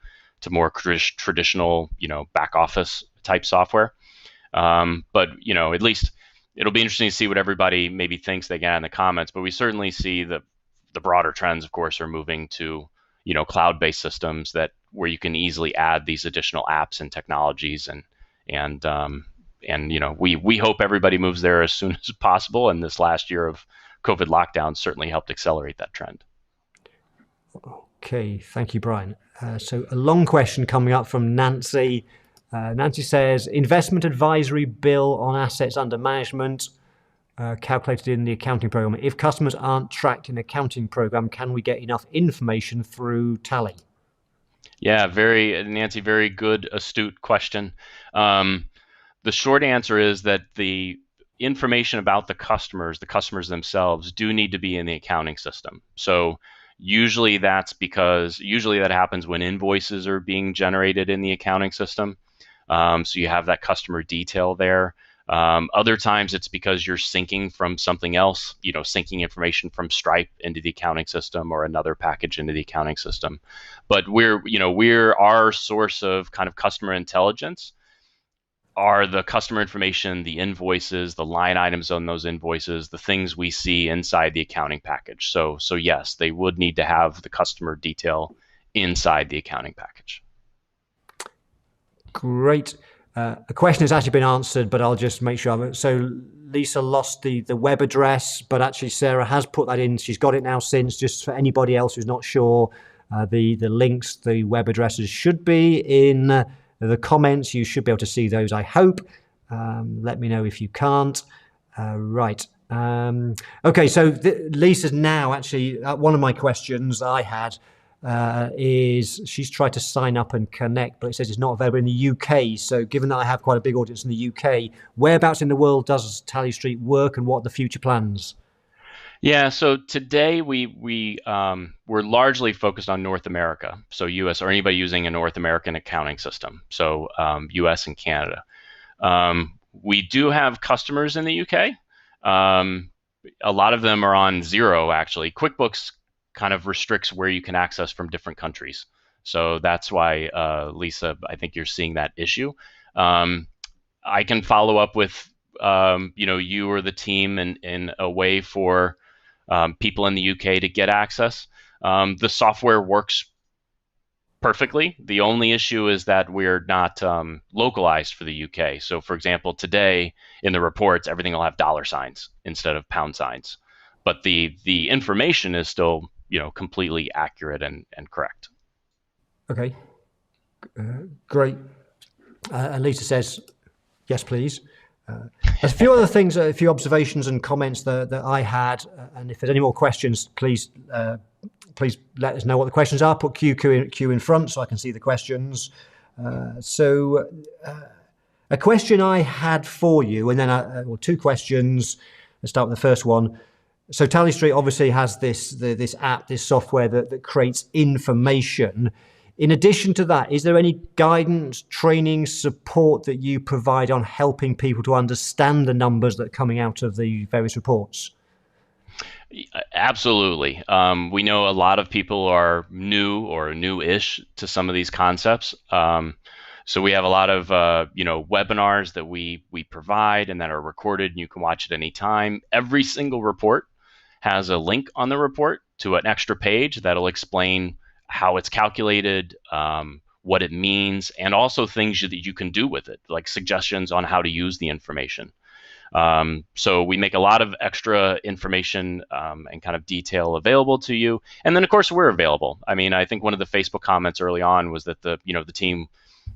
more traditional, back office type software. But, at least it'll be interesting to see what everybody maybe thinks they get in the comments. But we certainly see the broader trends, of course, are moving to, cloud-based systems where you can easily add these additional apps and technologies and we hope everybody moves there as soon as possible. And this last year of COVID lockdown certainly helped accelerate that trend. Okay, thank you, Brian. So a long question coming up from Nancy. Nancy says, investment advisory bill on assets under management calculated in the accounting program. If customers aren't tracked in the accounting program, can we get enough information through Tally? Yeah, Nancy, very good, astute question. The short answer is that the information about the customers themselves do need to be in the accounting system. So usually that happens when invoices are being generated in the accounting system. So you have that customer detail there. Other times it's because you're syncing from something else, syncing information from Stripe into the accounting system or another package into the accounting system. But we're our source of kind of customer intelligence are the customer information, the invoices, the line items on those invoices, the things we see inside the accounting package. So yes, they would need to have the customer detail inside the accounting package. Great. The question has actually been answered, but I'll just make sure. So Lisa lost the web address, but actually Sarah has put that in. She's got it now since, just for anybody else who's not sure. The links, the web addresses should be in the comments. You should be able to see those, I hope. Let me know if you can't. Right. Okay, so Lisa's now actually, one of my questions I had is she's tried to sign up and connect, but it says it's not available in the UK. So given that I have quite a big audience in the UK, whereabouts in the world does Tally Street work and what are the future plans? Yeah, so today we're largely focused on North America, so U.S. or anybody using a North American accounting system, so U.S. and Canada. We do have customers in the U.K. Um, a lot of them are on zero, actually. QuickBooks kind of restricts where you can access from different countries, so that's why Lisa, I think you're seeing that issue. Um, I can follow up with you or the team in a way for people in the UK to get access. The software works perfectly. The only issue is that we're not localized for the UK. So, for example, today in the reports, everything will have dollar signs instead of pound signs, but the information is still completely accurate and correct. Okay, great. And Lisa says, yes, please. There's a few other things, a few observations and comments that I had, and if there's any more questions, please let us know what the questions are. Put Q in front so I can see the questions. So a question I had for you, and then two questions. Let's start with the first one. So Tally Street obviously has this app, this software that creates information. In addition to that, is there any guidance, training, support that you provide on helping people to understand the numbers that are coming out of the various reports? Absolutely. We know a lot of people are new or new-ish to some of these concepts. So we have a lot of webinars that we provide and that are recorded, and you can watch at any time. Every single report has a link on the report to an extra page that'll explain how it's calculated, what it means, and also things that you can do with it, like suggestions on how to use the information. So we make a lot of extra information and kind of detail available to you. And then, of course, we're available. I mean, I think one of the Facebook comments early on was that the team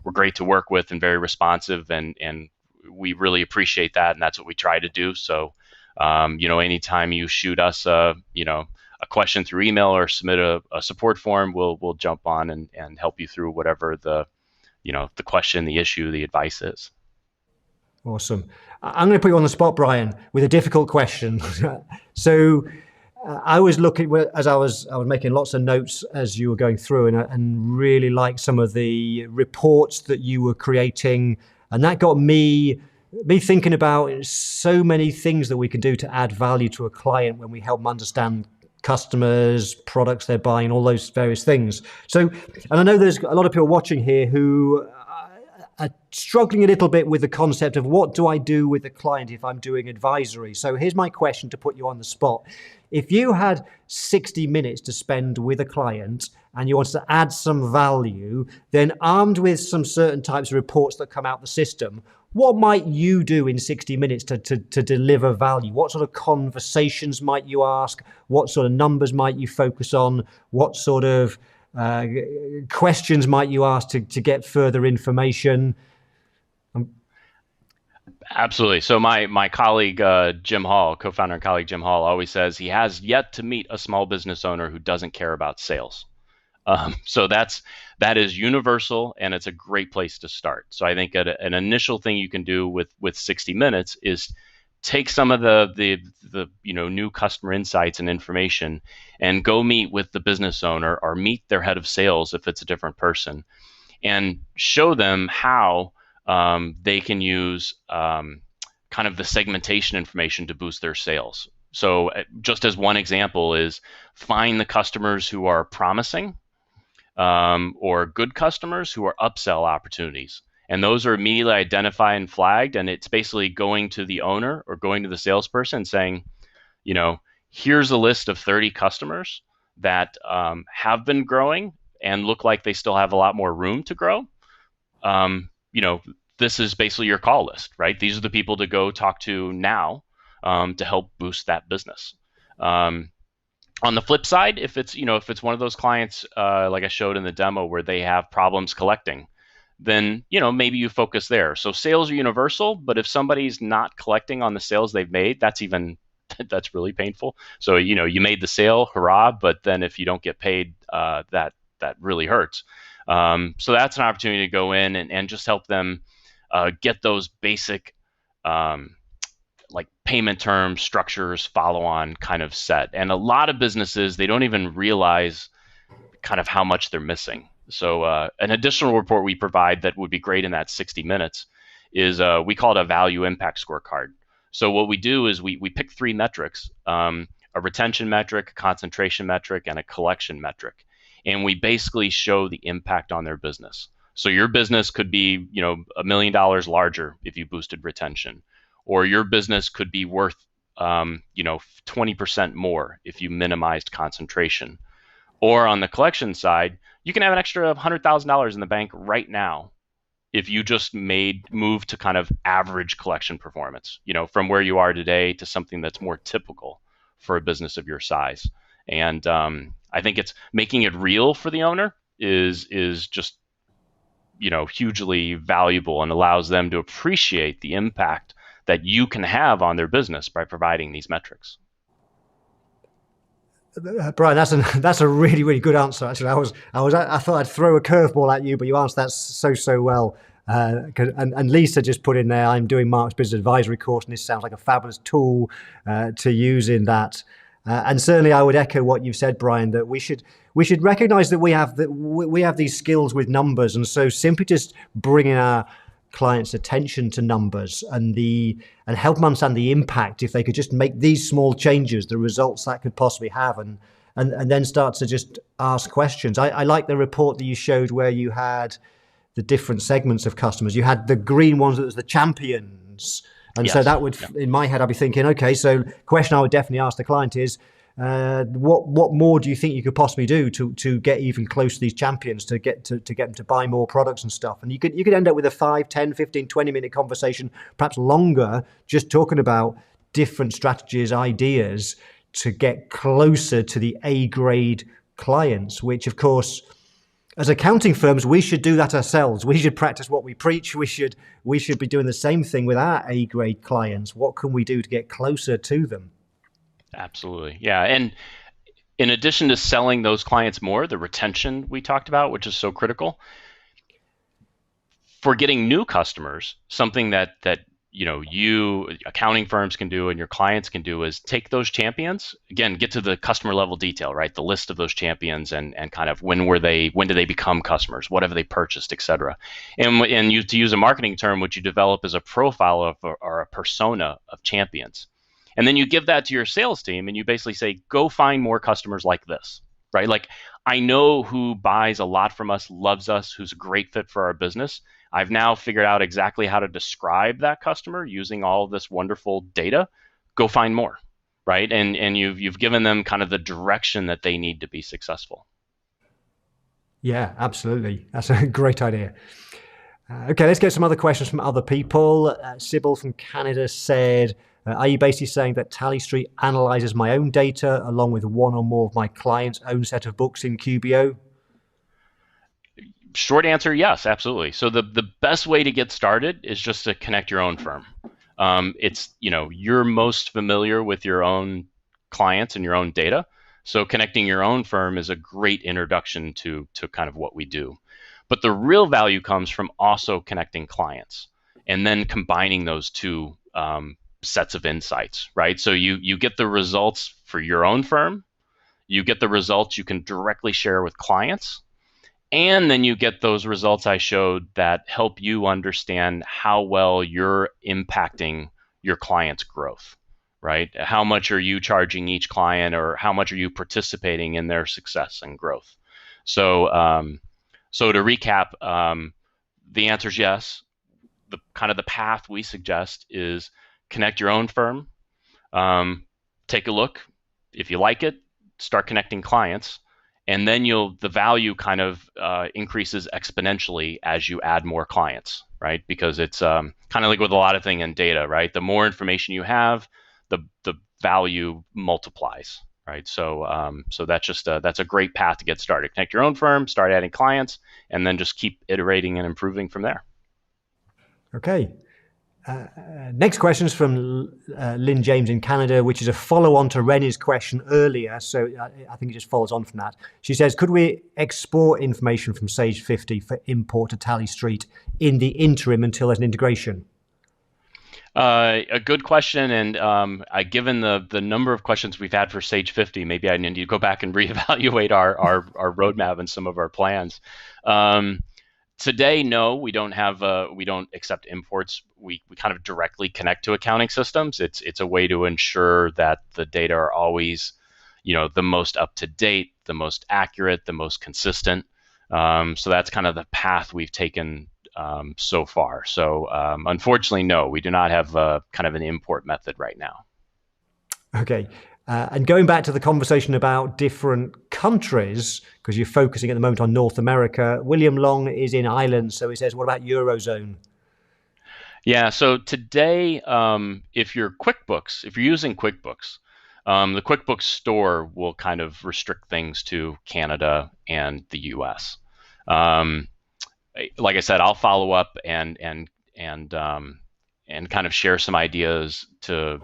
were great to work with and very responsive, and we really appreciate that, and that's what we try to do. So, anytime you shoot us a question through email or submit a support form, we'll jump on and help you through whatever the question, the issue, the advice is. Awesome. I'm going to put you on the spot, Brian, with a difficult question. So I was looking as I was making lots of notes as you were going through, and really liked some of the reports that you were creating, and that got me thinking about so many things that we can do to add value to a client when we help them understand customers, products they're buying, all those various things. So, and I know there's a lot of people watching here who are struggling a little bit with the concept of what do I do with a client if I'm doing advisory. So here's my question to put you on the spot. If you had 60 minutes to spend with a client and you wanted to add some value, then armed with some certain types of reports that come out the system, what might you do in 60 minutes to deliver value? What sort of conversations might you ask? What sort of numbers might you focus on? What sort of questions might you ask to get further information? Absolutely. So my colleague Jim Hall, co-founder and colleague Jim Hall, always says he has yet to meet a small business owner who doesn't care about sales. So that is universal, and it's a great place to start. So I think an initial thing you can do with 60 minutes is take some of the new customer insights and information and go meet with the business owner or meet their head of sales if it's a different person, and show them how they can use kind of the segmentation information to boost their sales. So just as one example is find the customers who are promising or good customers who are upsell opportunities. And those are immediately identified and flagged. And it's basically going to the owner or going to the salesperson and saying, here's a list of 30 customers that have been growing and look like they still have a lot more room to grow. This is basically your call list, right? These are the people to go talk to now to help boost that business. On the flip side, if it's one of those clients like I showed in the demo where they have problems collecting, then maybe you focus there. So sales are universal, but if somebody's not collecting on the sales they've made, that's really painful. So you made the sale, hurrah, but then if you don't get paid, that really hurts. So that's an opportunity to go in and just help them get those basic like payment terms, structures, follow on kind of set. And a lot of businesses, they don't even realize kind of how much they're missing. So an additional report we provide that would be great in that 60 minutes is we call it a value impact scorecard. So what we do is we pick 3 metrics, a retention metric, a concentration metric, and a collection metric. And we basically show the impact on their business. So your business could be, $1 million larger if you boosted retention, or your business could be worth, 20% more if you minimized concentration. Or on the collection side, you can have an extra $100,000 in the bank right now if you just move to kind of average collection performance, from where you are today to something that's more typical for a business of your size. And I think it's making it real for the owner is just hugely valuable and allows them to appreciate the impact that you can have on their business by providing these metrics. Brian, that's a really, really good answer. Actually, I thought I'd throw a curveball at you, but you answered that so well. And Lisa just put in there, I'm doing Mark's business advisory course, and this sounds like a fabulous tool to use in that. And certainly, I would echo what you've said, Brian, that we should recognise that we have these skills with numbers, and so simply just bringing our clients' attention to numbers and help them understand the impact, if they could just make these small changes, the results that could possibly have, and then start to just ask questions. I like the report that you showed where you had the different segments of customers. You had the green ones that was the champions. And yes. So that would, in my head, I'd be thinking, okay, so question I would definitely ask the client is, what more do you think you could possibly do to get even close to these champions, to get them to buy more products and stuff? And you could end up with a 5, 10, 15, 20-minute conversation, perhaps longer, just talking about different strategies, ideas to get closer to the A-grade clients, which, of course, as accounting firms, we should do that ourselves. We should practice what we preach. We should be doing the same thing with our A-grade clients. What can we do to get closer to them? Absolutely. Yeah. And in addition to selling those clients more, the retention we talked about, which is so critical, for getting new customers, something that you accounting firms can do and your clients can do is take those champions, again, get to the customer level detail, right? The list of those champions and kind of when did they become customers? What have they purchased, et cetera. And you, to use a marketing term, what you develop is a profile of or a persona of champions. And then you give that to your sales team and you basically say, go find more customers like this, right? Like, I know who buys a lot from us, loves us, who's a great fit for our business. I've now figured out exactly how to describe that customer using all of this wonderful data. Go find more, right? And you've given them kind of the direction that they need to be successful. Yeah, absolutely. That's a great idea. Okay, let's get some other questions from other people. Sybil from Canada said, are you basically saying that Tally Street analyzes my own data along with one or more of my clients' own set of books in QBO? Short answer, yes, absolutely. So the best way to get started is just to connect your own firm. It's, you're most familiar with your own clients and your own data. So connecting your own firm is a great introduction to kind of what we do. But the real value comes from also connecting clients and then combining those two sets of insights, right? So you get the results for your own firm, you get the results you can directly share with clients, and then you get those results I showed that help you understand how well you're impacting your client's growth, right? How much are you charging each client, or how much are you participating in their success and growth? So to recap, the answer is yes. The path we suggest is connect your own firm, take a look. If you like it, start connecting clients, and then the value kind of increases exponentially as you add more clients, right? Because it's kind of like with a lot of things in data, right? The more information you have, the value multiplies. right? So that's just that's a great path to get started. Connect your own firm, start adding clients, and then just keep iterating and improving from there. Okay. Next question is from Lynn James in Canada, which is a follow-on to Rennie's question earlier. So I think it just follows on from that. She says, could we export information from Sage 50 for import to Tally Street in the interim until there's an integration? A good question, and given the number of questions we've had for Sage 50, maybe I need to go back and reevaluate our roadmap and some of our plans. Today, no, we don't accept imports. We kind of directly connect to accounting systems. It's a way to ensure that the data are always, the most up to date, the most accurate, the most consistent. So that's kind of the path we've taken so far. So unfortunately, no, we do not have kind of an import method right now. Okay. And going back to the conversation about different countries, because you're focusing at the moment on North America, William Long is in Ireland. So he says, what about Eurozone? Yeah. So today, if you're using QuickBooks, the QuickBooks store will kind of restrict things to Canada and the US. Like I said, I'll follow up and kind of share some ideas to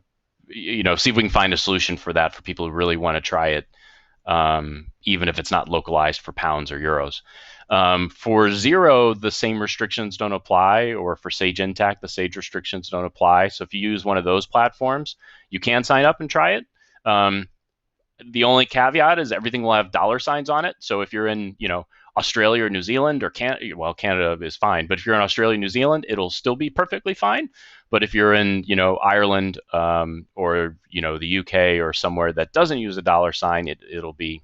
see if we can find a solution for that for people who really want to try it, even if it's not localized for pounds or euros. For Xero, the same restrictions don't apply, or for Sage Intacct, the Sage restrictions don't apply. So if you use one of those platforms, you can sign up and try it. The only caveat is everything will have dollar signs on it. So if you're in, Australia or New Zealand or Canada is fine. But if you're in Australia, New Zealand, it'll still be perfectly fine. But if you're in, Ireland or, the UK or somewhere that doesn't use a dollar sign, it'll be,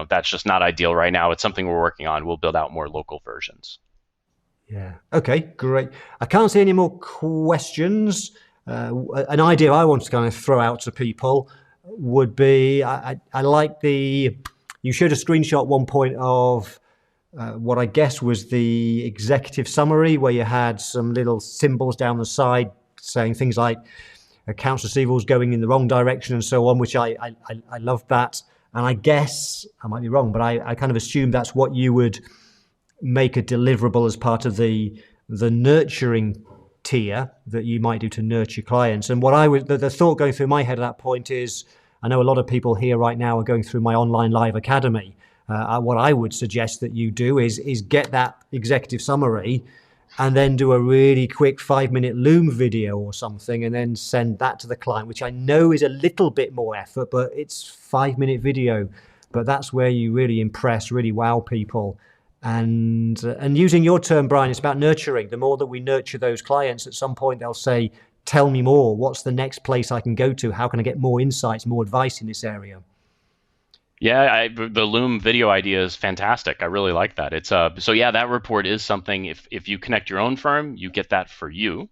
that's just not ideal right now. It's something we're working on. We'll build out more local versions. Yeah. Okay, great. I can't see any more questions. An idea I want to kind of throw out to people would be, I like you showed a screenshot at one point of what I guess was the executive summary, where you had some little symbols down the side saying things like accounts receivables going in the wrong direction and so on, which I love that. And I guess, I might be wrong, but I kind of assume that's what you would make a deliverable as part of the nurturing tier that you might do to nurture clients. And the thought going through my head at that point is, I know a lot of people here right now are going through my online live academy. What I would suggest that you do is get that executive summary and then do a really quick 5-minute Loom video or something and then send that to the client, which I know is a little bit more effort, but it's 5-minute video. But that's where you really impress, really wow people. And using your term, Brian, it's about nurturing. The more that we nurture those clients, at some point they'll say, tell me more. What's the next place I can go to? How can I get more insights, more advice in this area? Yeah, the Loom video idea is fantastic. I really like that. That report is something, if you connect your own firm, you get that for you.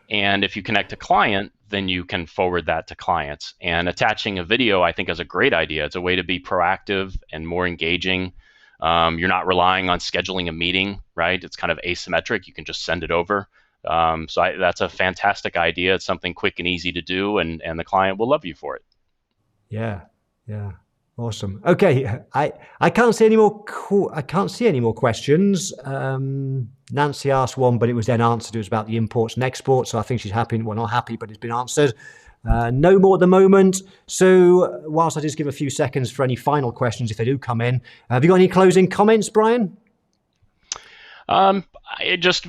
And if you connect a client, then you can forward that to clients. And attaching a video, I think, is a great idea. It's a way to be proactive and more engaging. You're not relying on scheduling a meeting, right? It's kind of asymmetric. You can just send it over. That's a fantastic idea. It's something quick and easy to do, and the client will love you for it. Yeah. Awesome. Okay, I can't see any more. I can't see any more questions. Nancy asked one, but it was then answered. It was about the imports and exports. So I think she's happy. Well, not happy, but it's been answered. No more at the moment. So whilst I just give a few seconds for any final questions if they do come in, have you got any closing comments, Brian? This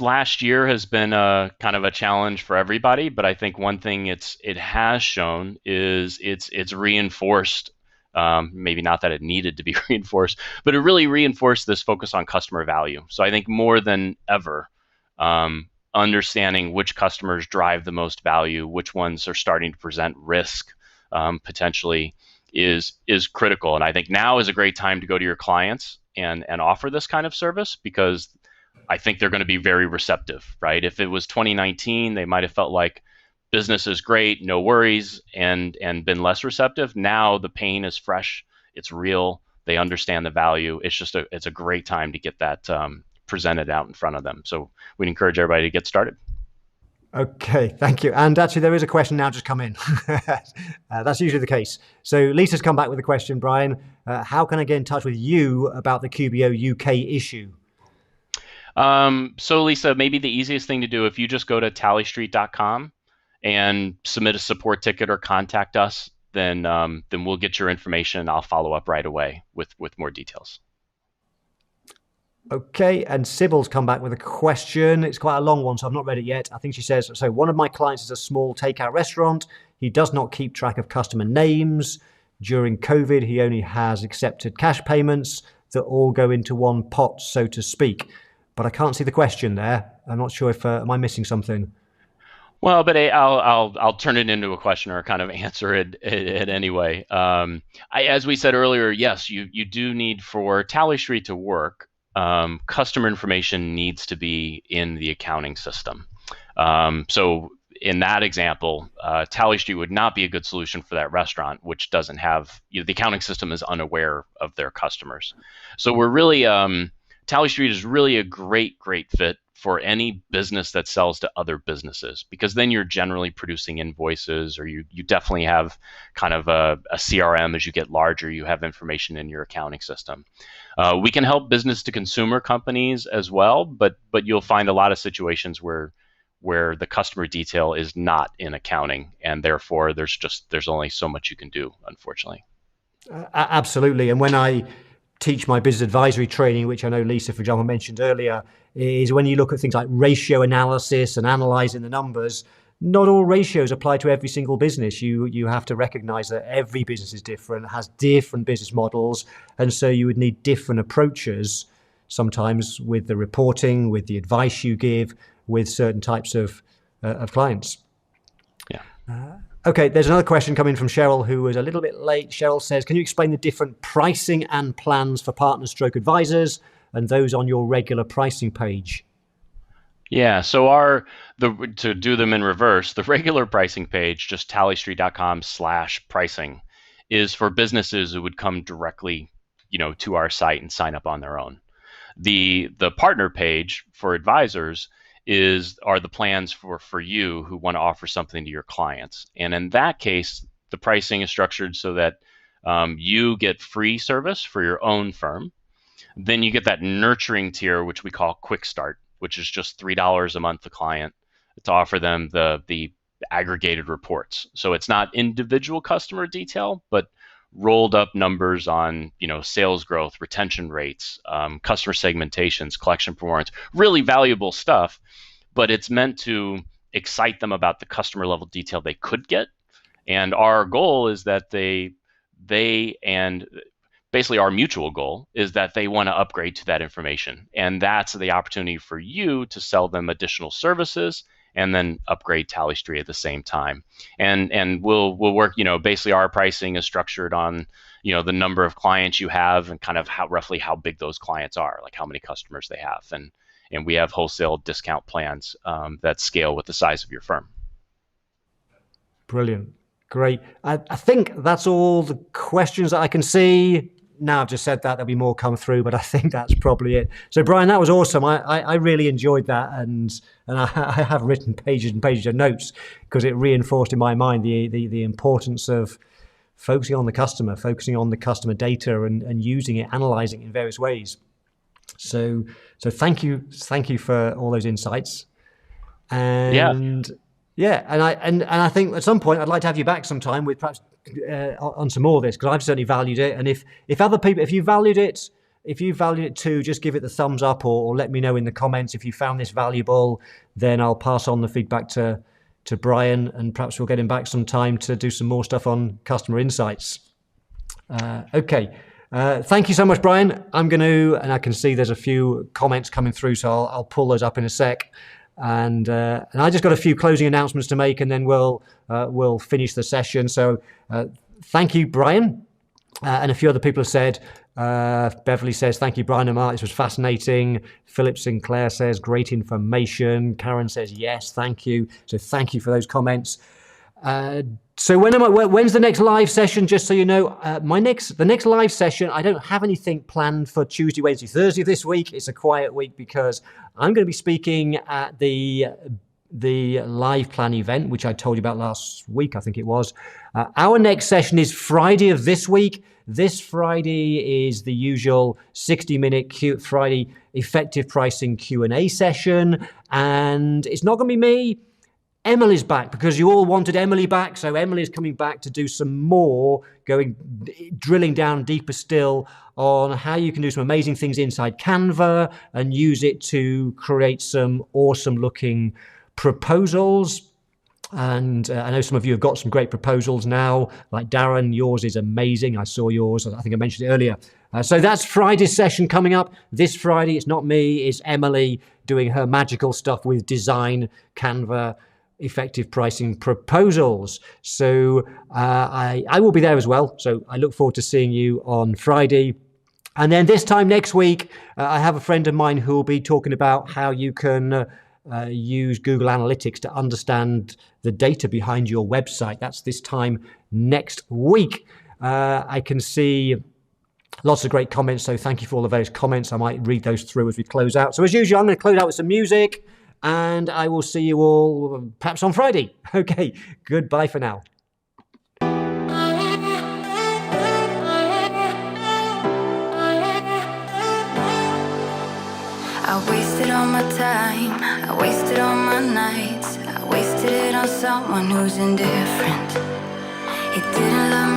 last year has been kind of a challenge for everybody, but I think one thing it has shown is it's reinforced, maybe not that it needed to be reinforced, but it really reinforced this focus on customer value. So I think more than ever, understanding which customers drive the most value, which ones are starting to present risk, potentially is critical. And I think now is a great time to go to your clients and offer this kind of service, because I think they're going to be very receptive, right? If it was 2019, they might have felt like business is great, no worries, and been less receptive. Now the pain is fresh, it's real, they understand the value. It's a great time to get that presented out in front of them. So we'd encourage everybody to get started. Okay, thank you. And actually, there is a question now just come in. That's usually the case. So Lisa's come back with a question, Brian. How can I get in touch with you about the QBO UK issue? So Lisa, maybe the easiest thing to do, if you just go to tallystreet.com and submit a support ticket or contact us, then we'll get your information and I'll follow up right away with more details. Okay, and Sybil's come back with a question. It's quite a long one, so I've not read it yet. I think she says, so one of my clients is a small takeout restaurant. He does not keep track of customer names. During COVID, he only has accepted cash payments that all go into one pot, so to speak. But I can't see the question there. I'm not sure if, am I missing something? Well, but I'll turn it into a question or kind of answer it anyway. As we said earlier, yes, you do need for Tally Street to work. Customer information needs to be in the accounting system. So in that example, Tally Street would not be a good solution for that restaurant, which doesn't have, the accounting system is unaware of their customers. So we're really, Tally Street is really a great fit for any business that sells to other businesses, because then you're generally producing invoices, or you definitely have kind of a CRM. As you get larger, you have information in your accounting system. We can help business to consumer companies as well, but you'll find a lot of situations where the customer detail is not in accounting, and therefore there's only so much you can do, unfortunately. Absolutely. And when I teach my business advisory training, which I know Lisa, for example, mentioned earlier, is when you look at things like ratio analysis and analyzing the numbers, not all ratios apply to every single business. You have to recognize that every business is different, has different business models, and so you would need different approaches sometimes with the reporting, with the advice you give, with certain types of clients. Yeah. Okay, there's another question coming from Cheryl, who was a little bit late. Cheryl says, can you explain the different pricing and plans for partners stroke advisors and those on your regular pricing page? Yeah, so to do them in reverse, the regular pricing page, just tallystreet.com/pricing, is for businesses who would come directly, to our site and sign up on their own. The partner page for advisors are the plans for you who want to offer something to your clients. And in that case, the pricing is structured so that you get free service for your own firm. Then you get that nurturing tier, which we call Quick Start, which is just $3 a month a client to offer them the aggregated reports. So it's not individual customer detail, but rolled up numbers on sales growth, retention rates, customer segmentations, collection performance, really valuable stuff. But it's meant to excite them about the customer level detail they could get. And our goal is that they and basically our mutual goal is that they want to upgrade to that information. And that's the opportunity for you to sell them additional services and then upgrade Tally Street at the same time. And we'll work, basically our pricing is structured on, the number of clients you have and kind of roughly how big those clients are, like how many customers they have. And we have wholesale discount plans that scale with the size of your firm. Brilliant. Great. I think that's all the questions that I can see. Now I've just said that, there'll be more come through, but I think that's probably it. So Brian, that was awesome. I really enjoyed that, and I have written pages and pages of notes because it reinforced in my mind the importance of focusing on the customer data and using it, analyzing it in various ways. So thank you for all those insights. And I think at some point I'd like to have you back sometime with perhaps on some more of this, because I've certainly valued it. And if other people, if you valued it too, just give it the thumbs up or let me know in the comments if you found this valuable. Then I'll pass on the feedback to Brian, and perhaps we'll get him back sometime to do some more stuff on customer insights. Okay. Thank you so much, Brian. And I can see there's a few comments coming through, so I'll pull those up in a sec. And I just got a few closing announcements to make, and then we'll finish the session. So thank you, Brian. And a few other people have said, Beverly says, thank you, Brian and Mark. This was fascinating. Philip Sinclair says, great information. Karen says, yes, thank you. So thank you for those comments. So when's the next live session? Just so you know, the next live session, I don't have anything planned for Tuesday, Wednesday, Thursday this week. It's a quiet week because I'm going to be speaking at the the live plan event, which I told you about last week, I think it was. Our next session is Friday of this week. This Friday is the usual 60-minute Friday effective pricing Q&A session. And it's not going to be me. Emily's back because you all wanted Emily back. So Emily's coming back to do some more, drilling down deeper still on how you can do some amazing things inside Canva and use it to create some awesome looking proposals. And I know some of you have got some great proposals now, like Darren, yours is amazing. I saw yours, I think I mentioned it earlier. So that's Friday's session coming up. This Friday, it's not me, it's Emily doing her magical stuff with design, Canva, effective pricing proposals. So I will be there as well. So I look forward to seeing you on Friday. And then this time next week, I have a friend of mine who will be talking about how you can use Google Analytics to understand the data behind your website. That's this time next week. I can see lots of great comments, so thank you for all of those comments. I might read those through as we close out. So as usual, I'm going to close out with some music, and I will see you all perhaps on Friday. Okay, goodbye for now. I wasted all my time, I wasted all my nights, I wasted it on someone who's indifferent. He didn't love me